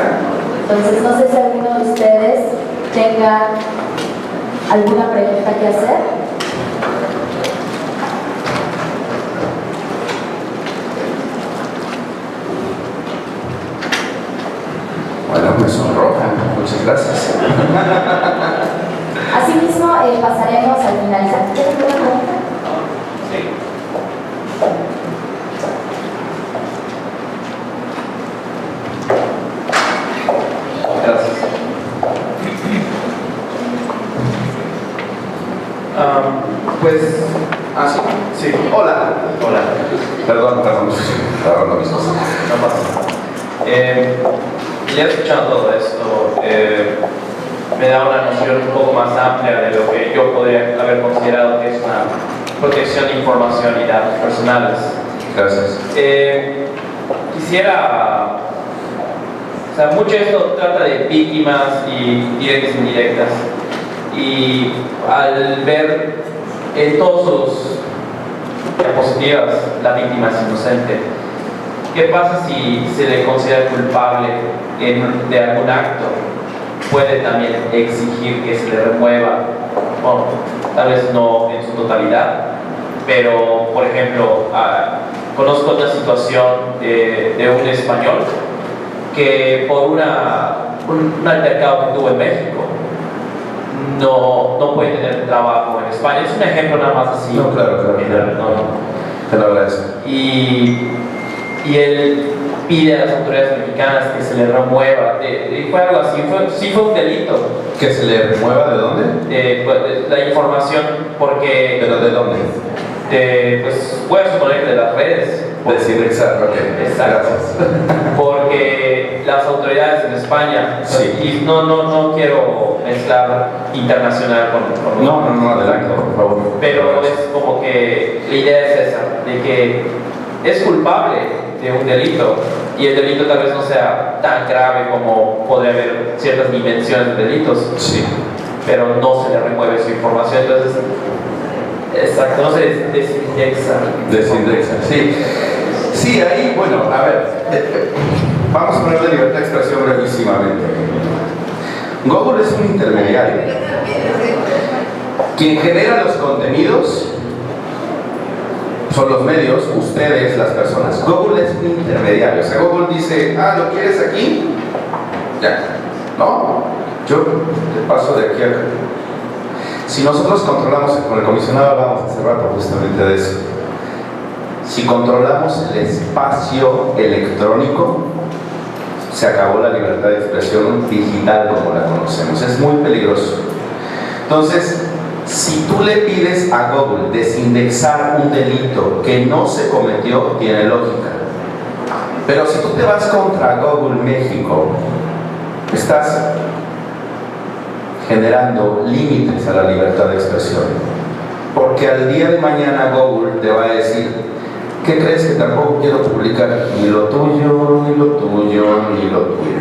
Entonces, no sé si alguno de ustedes tenga alguna pregunta que hacer. Bueno, me sonroja. Muchas gracias. Asimismo, pasaremos al finalizar. ¿Tienes alguna pregunta? Sí. Gracias. Sí. Hola. Perdón, mis cosas. No pasa nada. Ya escuchando todo esto, me da una noción un poco más amplia de lo que yo podría haber considerado que es una protección de información y datos personales. Gracias. Quisiera, o sea, mucho de esto trata de víctimas y directas e indirectas, y al ver en todas sus diapositivas la víctima es inocente, ¿qué pasa si se le considera culpable de algún acto? Puede también exigir que se le remueva, bueno, tal vez no en su totalidad, pero por ejemplo, conozco otra situación de un español que por un altercado que tuvo en México no puede tener trabajo en España. Es un ejemplo nada más así. No, claro. Te lo agradezco. Y él pide a las autoridades mexicanas que se le remueva. Y fue algo así, sí fue un delito. ¿Que se le remueva de dónde? Pues, la información, porque... ¿Pero de dónde? Pues voy a suponer que de las redes. Desindexar, ok. Exacto. Porque las autoridades en España, sí. Y no quiero mezclar internacional con No, adelante, por favor. Pero es como que la idea es esa, de que es culpable de un delito, y el delito tal vez no sea tan grave como podría haber ciertas dimensiones de delitos, sí, pero no se le remueve su información. Entonces, exacto, no se desindexa. Sí, ahí, bueno, a ver, vamos a poner de libertad de expresión brevísimamente. Google es un intermediario. Quien genera los contenidos son los medios, ustedes, las personas. Google es un intermediario. O sea, Google dice, ¿lo quieres aquí? Ya. ¿No? Yo te paso de aquí a acá. Si nosotros controlamos, con el comisionado hablábamos hace rato justamente de eso. Si controlamos el espacio electrónico, se acabó la libertad de expresión digital como la conocemos. Es muy peligroso. Entonces, si tú le pides a Google desindexar un delito que no se cometió, tiene lógica. Pero si tú te vas contra Google México, estás generando límites a la libertad de expresión. Porque al día de mañana Google te va a decir, ¿qué crees? Que tampoco quiero publicar ni lo tuyo, ni lo tuyo, ni lo tuyo.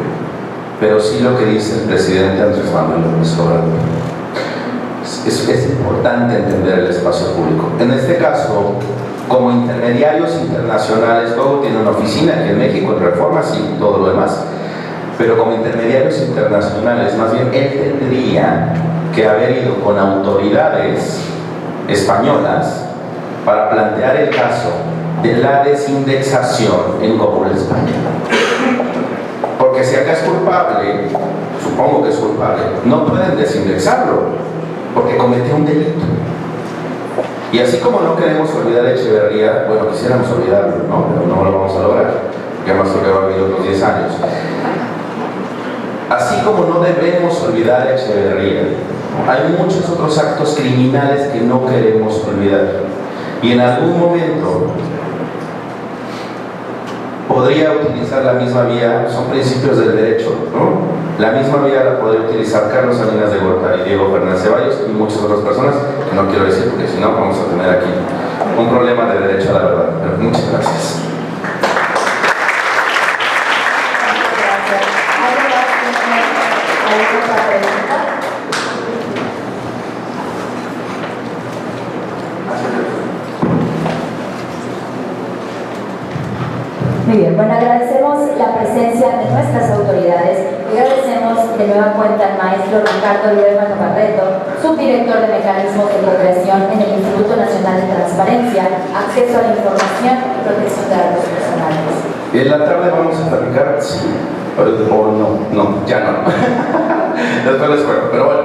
Pero sí lo que dice el presidente Andrés Manuel López Obrador. Es importante entender el espacio público. En este caso, como intermediarios internacionales, Google tiene una oficina aquí en México, en Reforma, sí, todo lo demás. Pero como intermediarios internacionales, más bien él tendría que haber ido con autoridades españolas para plantear el caso de la desindexación en Google España. Porque si acá es culpable, supongo que es culpable, no pueden desindexarlo, porque cometió un delito. Y así como no queremos olvidar a Echeverría, bueno, quisiéramos olvidarlo, ¿no? Pero no lo vamos a lograr, porque además creo que va a vivir otros 10 años. Así como no debemos olvidar a Echeverría, hay muchos otros actos criminales que no queremos olvidar. Y en algún momento podría utilizar la misma vía, son principios del derecho, ¿no? La misma vía la podría utilizar Carlos Salinas de Gortari, Diego Fernández Ceballos y muchas otras personas que no quiero decir porque si no vamos a tener aquí un problema de derecho a la verdad. Pero muchas gracias. Muy bien, bueno, agradecemos la presencia de nuestras autoridades y agradecemos de nueva cuenta al maestro Ricardo Lerma Barreto, subdirector de Mecanismos de Cooperación en el Instituto Nacional de Transparencia, Acceso a la Información y Protección de Datos Personales. En la tarde vamos a platicar, sí, o no, ya no. Después les cuento, pero bueno,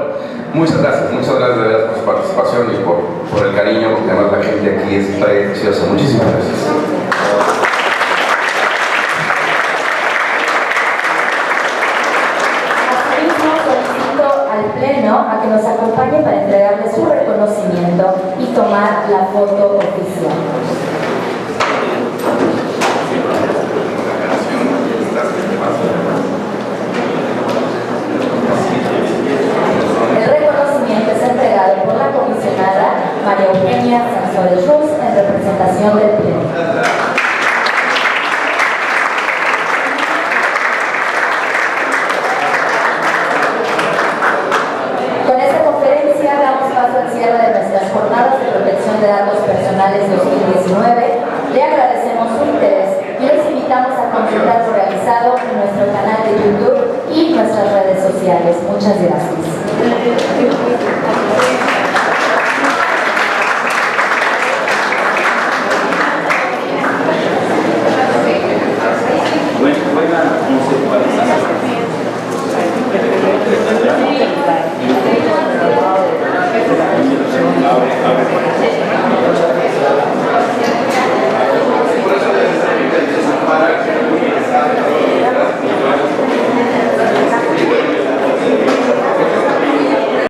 muchas gracias de verdad por su participación y por el cariño, porque además la gente aquí es preciosa. Muchísimas gracias. A que nos acompañe para entregarle su reconocimiento y tomar la foto oficial. El reconocimiento es entregado por la comisionada María Eugenia Sanzores Ruz en representación del Pleno. Jornadas de Protección de Datos Personales 2019, le agradecemos su interés y les invitamos a consultar lo realizado en nuestro canal de YouTube y nuestras redes sociales. Muchas gracias.